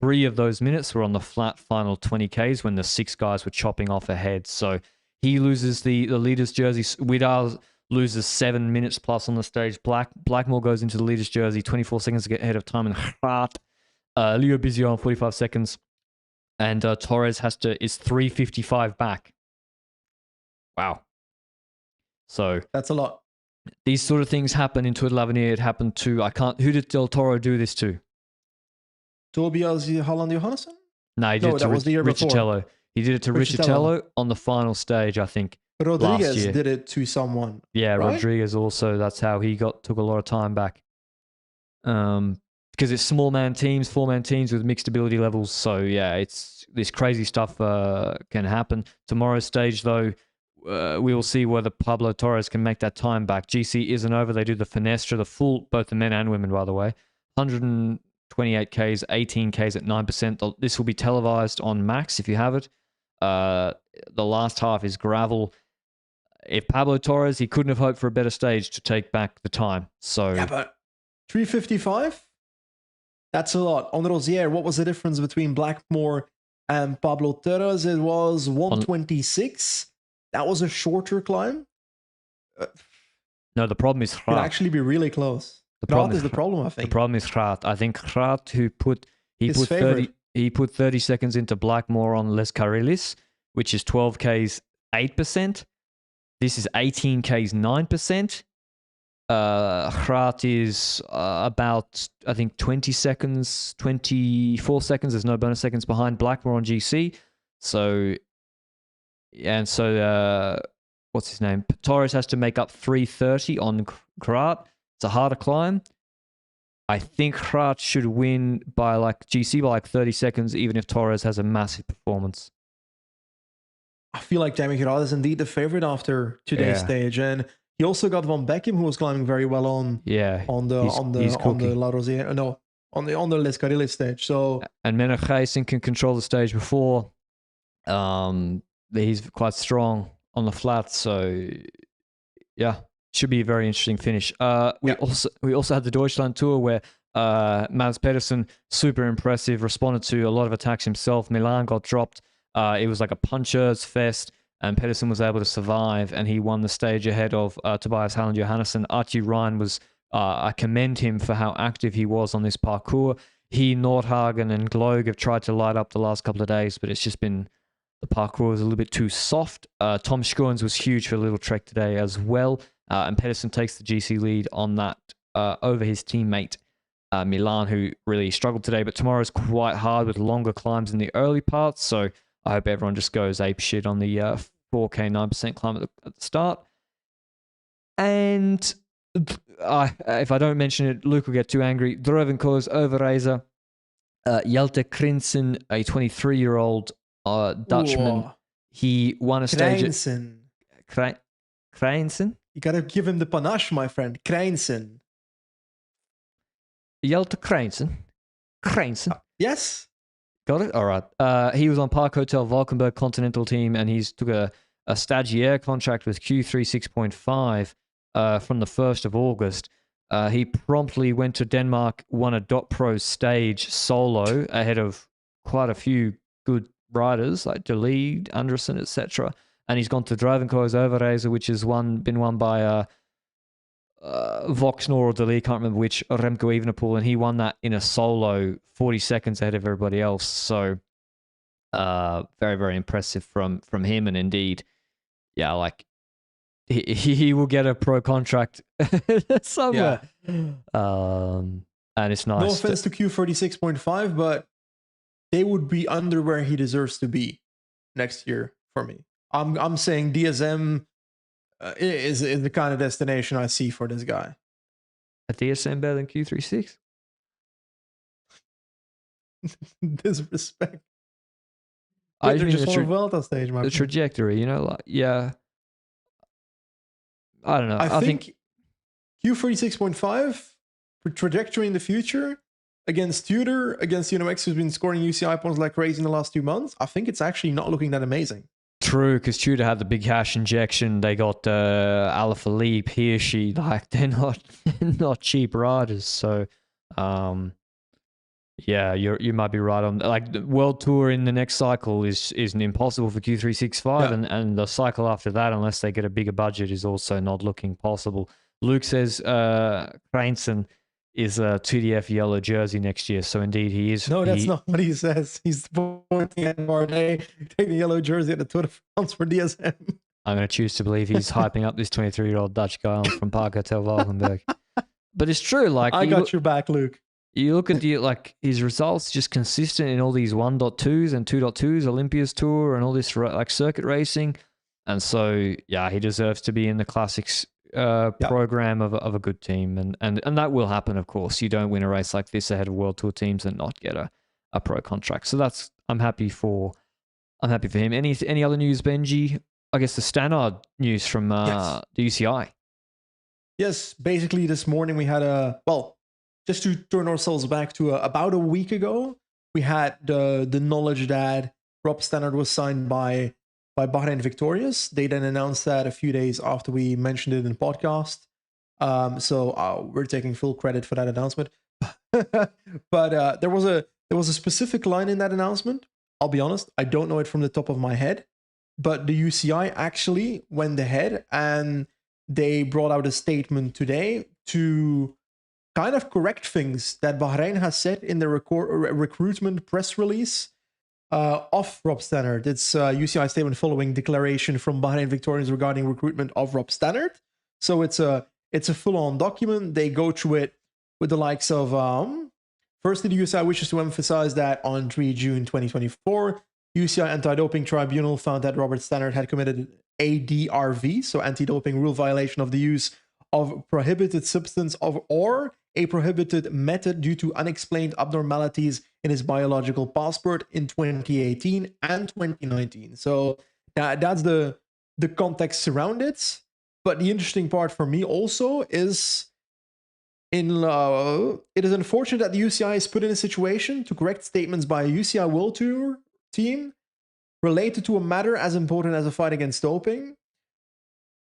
3 of those minutes were on the flat final 20Ks when the 6 guys were chopping off ahead. So he loses the leader's jersey. Widal loses 7 minutes plus on the stage. Blackmore goes into the leader's jersey, 24 seconds to get ahead of time, and Leo Bizio on 45 seconds. And Torres is 3:55 back. Wow. So that's a lot. These sort of things happen in Tour de l'Avenir. It happened to, who did Del Toro do this to? Tobias Holland Johannesson? No, he did it to was the year Riccitello. before. He did it to Riccitello on the final stage, I think. Rodriguez did it to someone. Yeah, right? Rodriguez also. That's how he took a lot of time back. Because it's small man teams, 4-man teams with mixed ability levels. So yeah, it's this crazy stuff can happen. Tomorrow's stage though, we will see whether Pablo Torres can make that time back. GC isn't over. They do the Finestra, the full, both the men and women, by the way. 128Ks, 18Ks at 9%. This will be televised on Max if you have it. The last half is gravel. If Pablo Torres, he couldn't have hoped for a better stage to take back the time. So yeah, but 3:55? That's a lot. On the Rosière, what was the difference between Blackmore and Pablo Torres? It was 126. That was a shorter climb. No, the problem is It could actually be really close. The problem is the problem, I think. The problem is Hraat. I think Hraat, he put 30 seconds into Blackmore on Les Carrilis, which is 12Ks 8%. This is 18Ks 9%. Hraat is about, I think, 24 seconds. There's no bonus seconds behind Blackmore on GC. So, what's his name? Torres has to make up 3:30 on Hraat. It's a harder climb. I think Hraat should win by GC by 30 seconds, even if Torres has a massive performance. I feel like Demi Hraat is indeed the favorite after today's stage, and he also got Van Beckham, who was climbing very well on the La Rosière, no, on the Les Carriles stage. So and Menno Heysing can control the stage before. He's quite strong on the flat, so yeah, should be a very interesting finish. We also had the Deutschland Tour where Mads Pedersen, super impressive, responded to a lot of attacks himself. Milan got dropped. It was like a puncher's fest, and Pedersen was able to survive, and he won the stage ahead of Tobias Holland Johannesson. Archie Ryan was, I commend him for how active he was on this parcours. He, Nordhagen, and Gloag have tried to light up the last couple of days, but it's just been, the parcours was a little bit too soft. Tom Schoens was huge for a little trek today as well, and Pedersen takes the GC lead on that over his teammate. Milan, who really struggled today. But tomorrow's quite hard with longer climbs in the early parts. So I hope everyone just goes ape shit on the 4K 9% climb at the start. And if I don't mention it, Luke will get too angry. Drovenko's Overreiser. Jelte Krinsen, a 23-year-old Dutchman. Whoa. He won a stage Krijnsen. at Krijnsen? You gotta give him the panache, my friend. Krijnsen. Jelte Krijnsen. Yes? Got it? All right. He was on Park Hotel Valkenburg Continental Team, and he's took a stagiaire contract with Q3 6.5 from the 1st of August. He promptly went to Denmark, won a Dot Pro stage solo ahead of quite a few good riders like De Leede, Anderson, etc. And he's gone to Drovenko's Overreiser, which has been won by Voxnor or De Leede, can't remember which, Remco Evenepoel, and he won that in a solo 40 seconds ahead of everybody else. So very, very impressive from him. And indeed, yeah, like he will get a pro contract somewhere. Yeah. And it's nice. No offense to Q36.5, but they would be under where he deserves to be next year for me. I'm saying DSM is the kind of destination I see for this guy. A DSM better than Q36? Disrespect. I They're mean just on Vuelta stage, my the friend. trajectory, you know, like, yeah. I don't know. I think Q36.5 for trajectory in the future against Tudor, against UNOX, who's been scoring UCI points like crazy in the last 2 months, I think it's actually not looking that amazing. True, because Tudor had the big cash injection. They got Alaphilippe, Hirschi. Like, they're not cheap riders. So, yeah, you might be right on. Like, the World Tour in the next cycle is impossible for Q365, Yeah. and the cycle after that, unless they get a bigger budget, is also not looking possible. Luke says Krijnsen is a 2DF yellow jersey next year. So indeed, he is. No, that's not what he says. He's pointing at Bardet, taking the yellow jersey at the Tour de France for DSM. I'm going to choose to believe he's hyping up this 23-year-old Dutch guy from Park Hotel Valkenburg. But it's true. Like, I got your back, Luke. You look at his results, just consistent in all these 1.2s and 2.2s, Olympia's Tour, and all this like circuit racing. And so, yeah, he deserves to be in the classics program of a good team, and that will happen. Of course, you don't win a race like this ahead of World Tour teams and not get a pro contract. So I'm happy for him. Any other news, Benji? I guess the Stannard news from the UCI. Yes, basically this morning we had just to turn ourselves back to about a week ago, we had the knowledge that Rob Stannard was signed by Bahrain Victorious. They then announced that a few days after we mentioned it in the podcast. So we're taking full credit for that announcement. But there was a specific line in that announcement. I'll be honest, I don't know it from the top of my head. But the UCI actually went ahead and they brought out a statement today to kind of correct things that Bahrain has said in the recruitment press release of Rob Stannard. It's a UCI statement following declaration from Bahrain Victorians regarding recruitment of Rob Stannard. So it's a full-on document. They go through it with the likes of, firstly, the UCI wishes to emphasize that on 3 June 2024, UCI Anti-Doping Tribunal found that Robert Stannard had committed ADRV, so anti-doping rule violation of the use of prohibited substance or a prohibited method due to unexplained abnormalities in his biological passport in 2018 and 2019. So that's the context around it. But the interesting part for me also is it is unfortunate that the UCI is put in a situation to correct statements by a UCI World Tour team related to a matter as important as a fight against doping.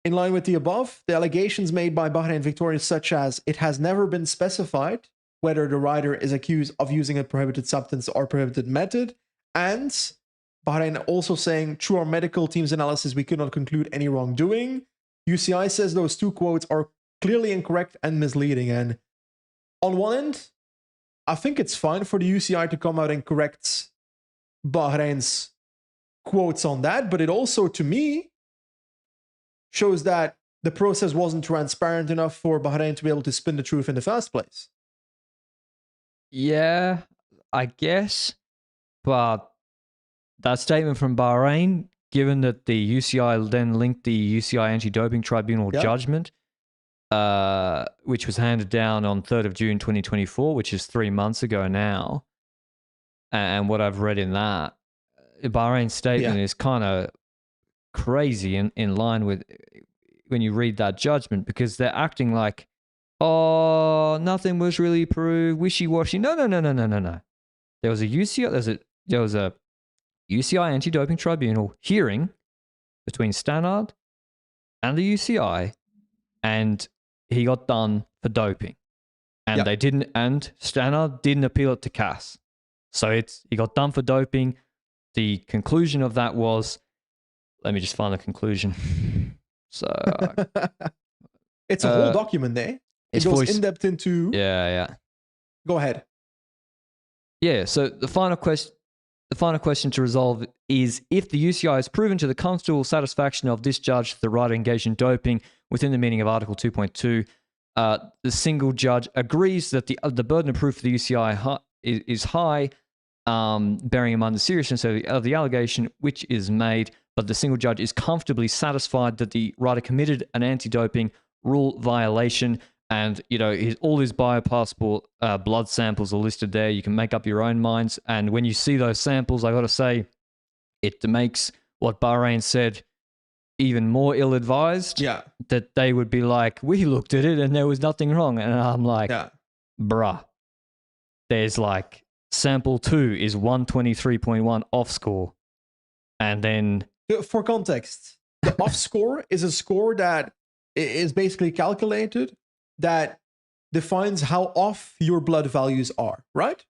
In line with the above, the allegations made by Bahrain Victorious, such as it has never been specified whether the rider is accused of using a prohibited substance or prohibited method, and Bahrain also saying, through our medical team's analysis, we could not conclude any wrongdoing. UCI says those two quotes are clearly incorrect and misleading. And on one end, I think it's fine for the UCI to come out and correct Bahrain's quotes on that, but it also, to me, shows that the process wasn't transparent enough for Bahrain to be able to spin the truth in the first place. Yeah, I guess. But that statement from Bahrain, given that the UCI then linked the UCI Anti-Doping Tribunal Yeah. judgment, which was handed down on 3rd of June 2024, which is 3 months ago now, and what I've read in that, Bahrain's statement Yeah. is kind of crazy in line with when you read that judgment, because they're acting like, oh, nothing was really proved, wishy-washy. No. There was a UCI Anti-Doping Tribunal hearing between Stannard and the UCI, and he got done for doping. And Yeah. Stannard didn't appeal it to CAS. So he got done for doping. The conclusion of that was, let me just find the conclusion. So It's a whole document there. It goes in depth into. Yeah. Go ahead. Yeah. So the final question to resolve is, if the UCI has proven to the comfortable satisfaction of this judge that the rider engaged in doping within the meaning of Article 2.2, the single judge agrees that the burden of proof for the UCI is high, bearing in mind the seriousness of the allegation which is made, but the single judge is comfortably satisfied that the rider committed an anti-doping rule violation. And, all his biopassport blood samples are listed there. You can make up your own minds. And when you see those samples, I got to say, it makes what Bahrain said even more ill-advised. Yeah. That they would be like, we looked at it and there was nothing wrong. And I'm like, bruh, there's like sample 2 is 123.1 off score. And then... For context, the off score is a score that is basically calculated that defines how off your blood values are, right?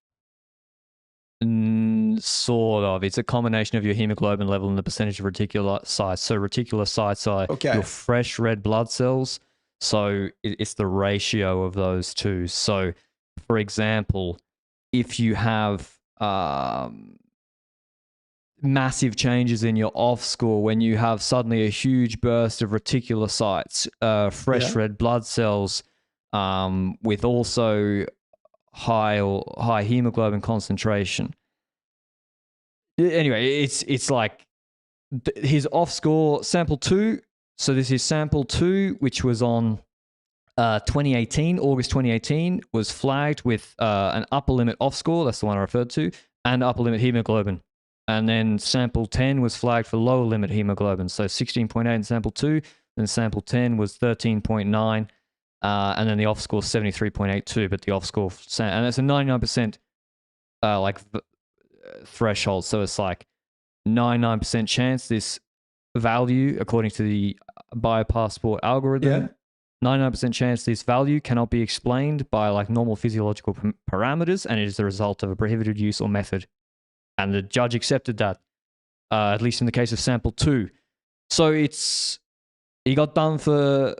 Sort of. It's a combination of your hemoglobin level and the percentage of reticulocytes. So reticulocytes are your fresh red blood cells. So it's the ratio of those two. So, for example, if you have massive changes in your off score, when you have suddenly a huge burst of reticulocytes, fresh red blood cells, with also high hemoglobin concentration. Anyway, it's like his off score sample 2. So this is sample 2, which was on 2018, August 2018, was flagged with an upper limit off score. That's the one I referred to, and upper limit hemoglobin. And then sample 10 was flagged for lower limit hemoglobin. So 16.8 in sample 2, then sample 10 was 13.9. And then the off score 73.82, but the off score, and it's a 99% threshold. So it's like 99% chance this value, according to the biopassport algorithm, 99% chance this value cannot be explained by like normal physiological parameters, and it is the result of a prohibited use or method. And the judge accepted that, at least in the case of sample 2. So he got done for,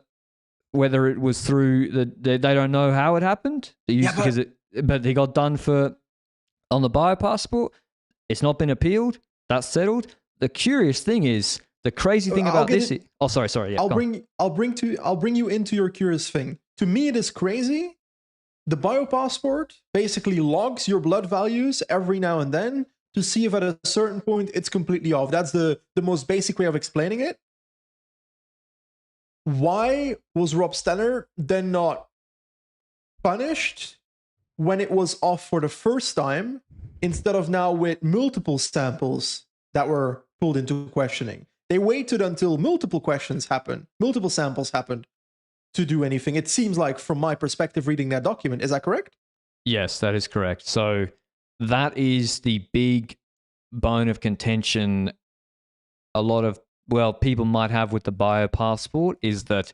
whether it was through they don't know how it happened. But he got done for on the biopassport. It's not been appealed. That's settled. The curious thing is, the crazy thing about this. Sorry. Yeah, I'll bring you into your curious thing. To me, it is crazy. The biopassport basically logs your blood values every now and then to see if at a certain point it's completely off. That's the most basic way of explaining it. Why was Rob Stenner then not punished when it was off for the first time, instead of now with multiple samples that were pulled into questioning? They waited until multiple samples happened to do anything. It seems like, from my perspective reading that document. Is that correct? Yes, that is correct. So that is the big bone of contention a lot of, people might have with the biopassport, is that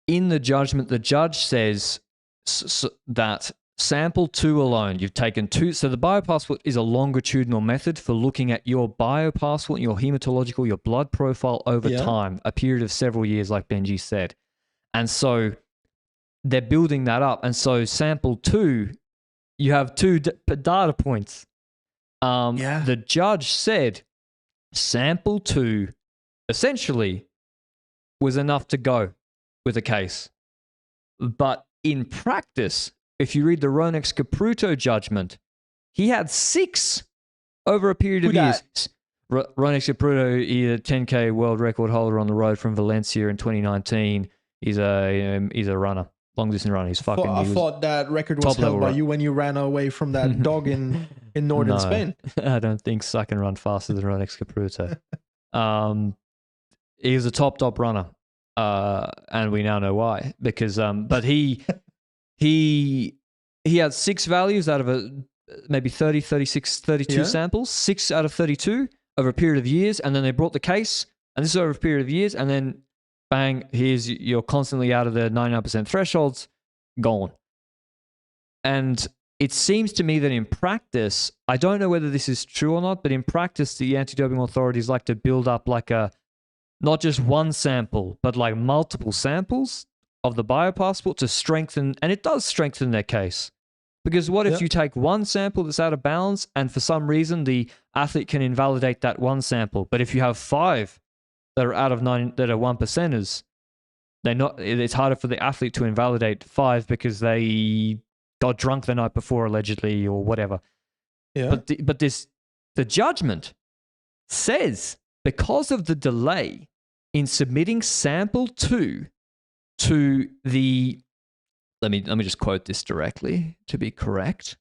in the judgment, the judge says that sample 2 alone, you've taken 2. So the biopassport is a longitudinal method for looking at your biopassport, your hematological, your blood profile over time, a period of several years, like Benji said. And so they're building that up. And so sample 2, you have 2 data points. The judge said sample 2 essentially was enough to go with a case. But in practice, if you read the Ronex Caputo judgment, he had 6 over a period of years. Ronex Caputo, he's a 10K world record holder on the road from Valencia in 2019. He's a runner, long distance runner. He's fucking. I thought that record was held by you when you ran away from that dog in northern Spain. I don't think I can run faster than Ronex Caputo. He was a top runner, and we now know why. Because but he had 6 values out of maybe 30, 36, 32 samples, 6 out of 32 over a period of years, and then they brought the case, and this is over a period of years, and then bang, you're constantly out of the 99% thresholds, gone. And it seems to me that in practice, I don't know whether this is true or not, but in practice, the anti-doping authorities like to build up like not just one sample, but like multiple samples of the biopassport to strengthen, and it does strengthen their case. Because what if you take one sample that's out of balance, and for some reason the athlete can invalidate that one sample, but if you have 5 that are out of 9 that are 1%ers, it's harder for the athlete to invalidate 5 because they got drunk the night before allegedly or whatever. Yeah. But the judgment says because of the delay in submitting sample 2 to the, let me just quote this directly to be correct,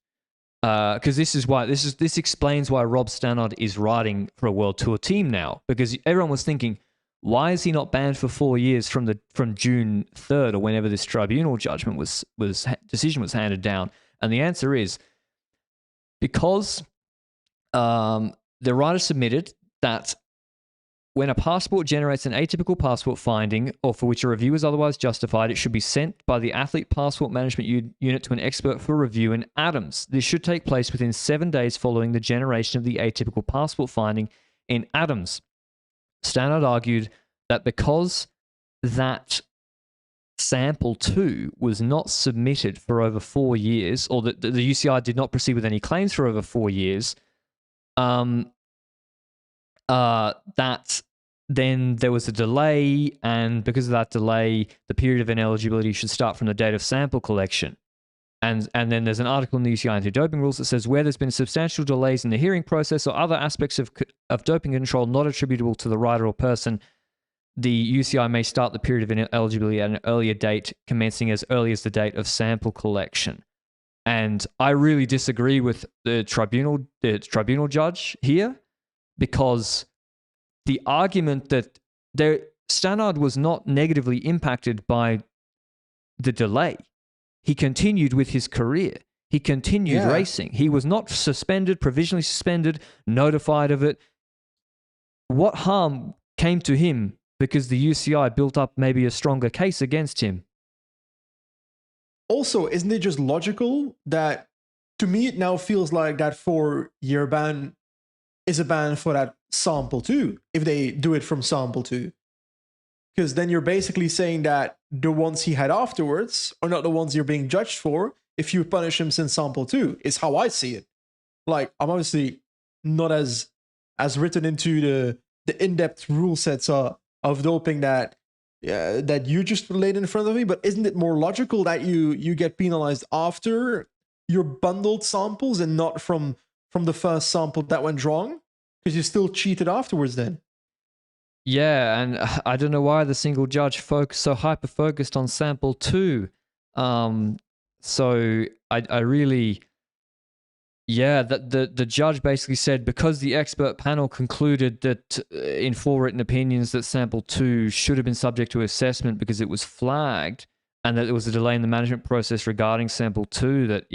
because this explains why Rob Stannard is riding for a World Tour team now, because everyone was thinking, why is he not banned for 4 years from June 3rd or whenever this tribunal judgment decision was handed down? And the answer is because the rider submitted that when a passport generates an atypical passport finding or for which a review is otherwise justified, it should be sent by the athlete passport management unit to an expert for review in Adams. This should take place within 7 days following the generation of the atypical passport finding in Adams. Stannard argued that because that sample 2 was not submitted for over 4 years, or that the UCI did not proceed with any claims for over 4 years, that then there was a delay, and because of that delay, the period of ineligibility should start from the date of sample collection. And then there's an article in the UCI anti-doping rules that says where there's been substantial delays in the hearing process or other aspects of doping control not attributable to the rider or person, the UCI may start the period of ineligibility at an earlier date, commencing as early as the date of sample collection. And I really disagree with the tribunal judge here, because the argument that Stannard was not negatively impacted by the delay. He continued with his career. He continued racing. He was not suspended, provisionally suspended, notified of it. What harm came to him because the UCI built up maybe a stronger case against him? Also, isn't it just logical that, to me, it now feels like that 4-year ban is a ban for that sample 2, if they do it from sample 2. Because then you're basically saying that the ones he had afterwards are not the ones you're being judged for if you punish him since sample 2, is how I see it. Like, I'm obviously not as written into the in-depth rule sets of doping that you just laid in front of me, but isn't it more logical that you get penalized after your bundled samples and not from the first sample that went wrong? Because you still cheated afterwards then. Yeah, and I don't know why the single judge so hyper-focused on sample 2. So I really... Yeah, the judge basically said because the expert panel concluded that in 4 written opinions that sample 2 should have been subject to assessment because it was flagged, and that there was a delay in the management process regarding sample 2, that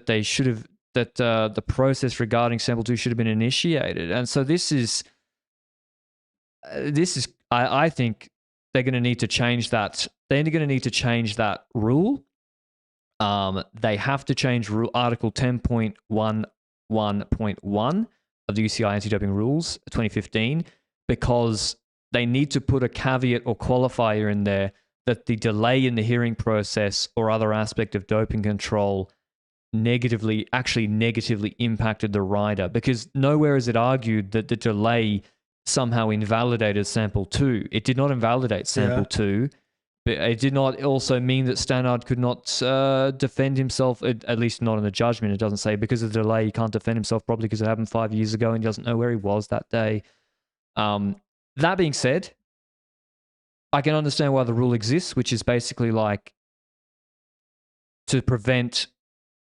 they should have, that the process regarding sample 2 should have been initiated. And so this is I think they're going to need to change that. They're going to need to change that rule. They have to change Article 10.11.1 of the UCI anti-doping rules 2015, because they need to put a caveat or qualifier in there that the delay in the hearing process or other aspect of doping control negatively impacted the rider, because nowhere is it argued that the delay somehow invalidated sample 2. It did not invalidate sample 2, But it did not also mean that Stannard could not defend himself, at least not in the judgment. It doesn't say because of the delay he can't defend himself properly because it happened 5 years ago and he doesn't know where he was that day. That being said, I can understand why the rule exists, which is basically like to prevent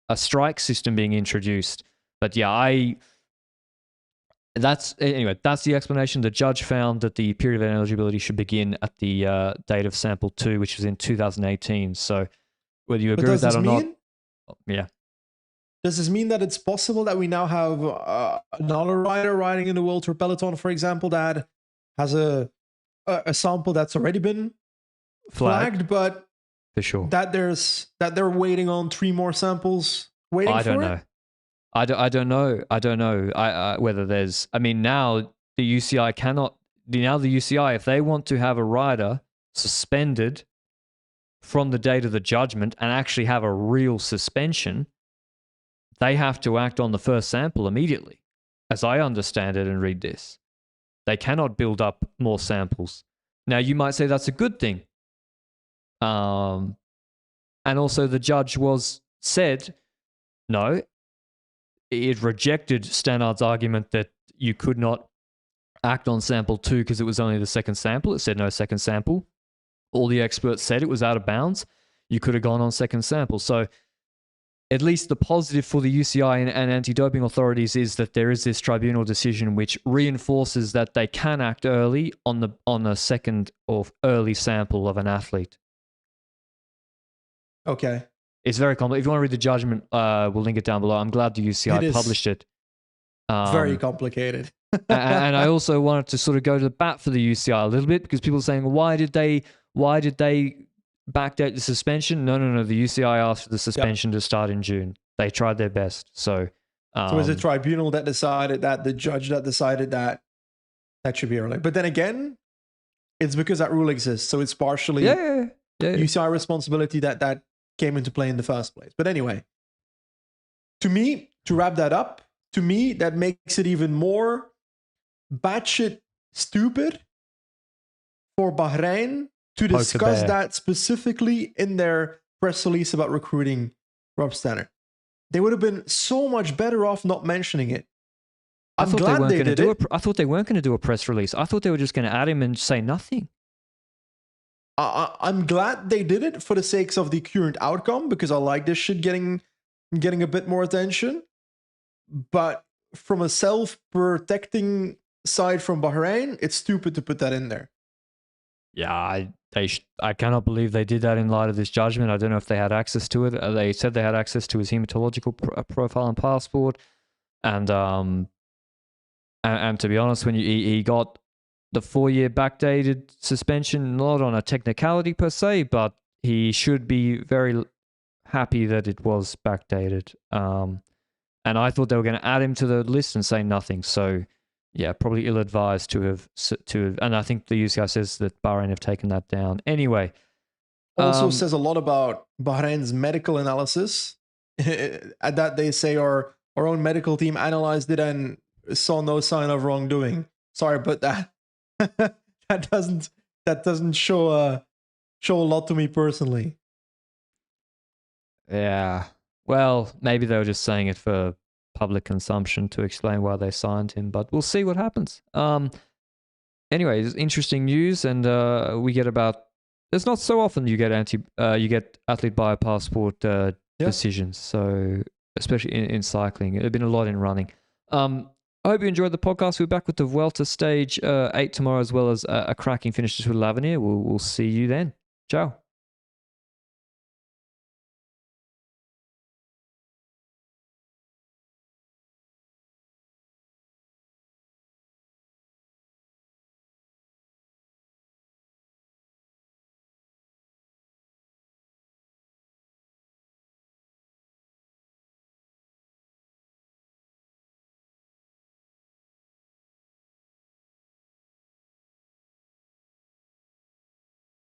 a strike system being introduced. But yeah, that's the explanation. The judge found that the period of ineligibility should begin at the date of sample 2, which was in 2018. So whether you agree with that or not, yeah. Does this mean that it's possible that we now have another rider riding in the World Tour Peloton, for example, that has a sample that's already been flagged, but for sure that they're waiting on 3 more samples waiting I for don't it? know. I don't know whether there's. I mean, now the UCI cannot. Now the UCI, if they want to have a rider suspended from the date of the judgment and actually have a real suspension, they have to act on the first sample immediately. As I understand it and read this, they cannot build up more samples. Now you might say that's a good thing. And also the judge said no. It rejected Stannard's argument that you could not act on sample 2 because it was only the second sample. It said no second sample. All the experts said it was out of bounds. You could have gone on second sample. So at least the positive for the UCI and anti-doping authorities is that there is this tribunal decision which reinforces that they can act early on a second or early sample of an athlete. Okay. It's very complicated. If you want to read the judgment, we'll link it down below. I'm glad the UCI published it. Very complicated. And I also wanted to sort of go to the bat for the UCI a little bit because people are saying, why did they backdate the suspension? No. The UCI asked for the suspension to start in June. They tried their best. So it's a tribunal that decided that, the judge that decided that should be early. But then again, it's because that rule exists. So it's partially UCI responsibility that came into play in the first place. But anyway, to me, to wrap that up, to me, that makes it even more batshit stupid for Bahrain to discuss that specifically in their press release about recruiting Rob Stannard. They would have been so much better off not mentioning it. I thought they weren't going to do a press release. I thought they were just going to add him and say nothing. I'm glad they did it for the sakes of the current outcome, because I like this shit getting a bit more attention. But from a self-protecting side from Bahrain, it's stupid to put that in there. Yeah, I cannot believe they did that in light of this judgment. I don't know if they had access to it. They said they had access to his hematological profile and passport, and to be honest, when he got the 4-year backdated suspension, not on a technicality per se, but he should be very happy that it was backdated. And I thought they were going to add him to the list and say nothing. So, yeah, probably ill-advised to have. And I think the UCI says that Bahrain have taken that down. Anyway. Also says a lot about Bahrain's medical analysis. At that, they say our own medical team analyzed it and saw no sign of wrongdoing. Sorry, but that doesn't show a lot to me personally. Yeah. Well, maybe they were just saying it for public consumption to explain why they signed him, but we'll see what happens. Anyway, it's interesting news, and we get about. It's not so often you get athlete biopassport decisions. So especially in cycling, there've been a lot in running. I hope you enjoyed the podcast. We're back with the Vuelta stage 8 tomorrow, as well as a cracking finish to L'Avenir. We'll see you then. Ciao.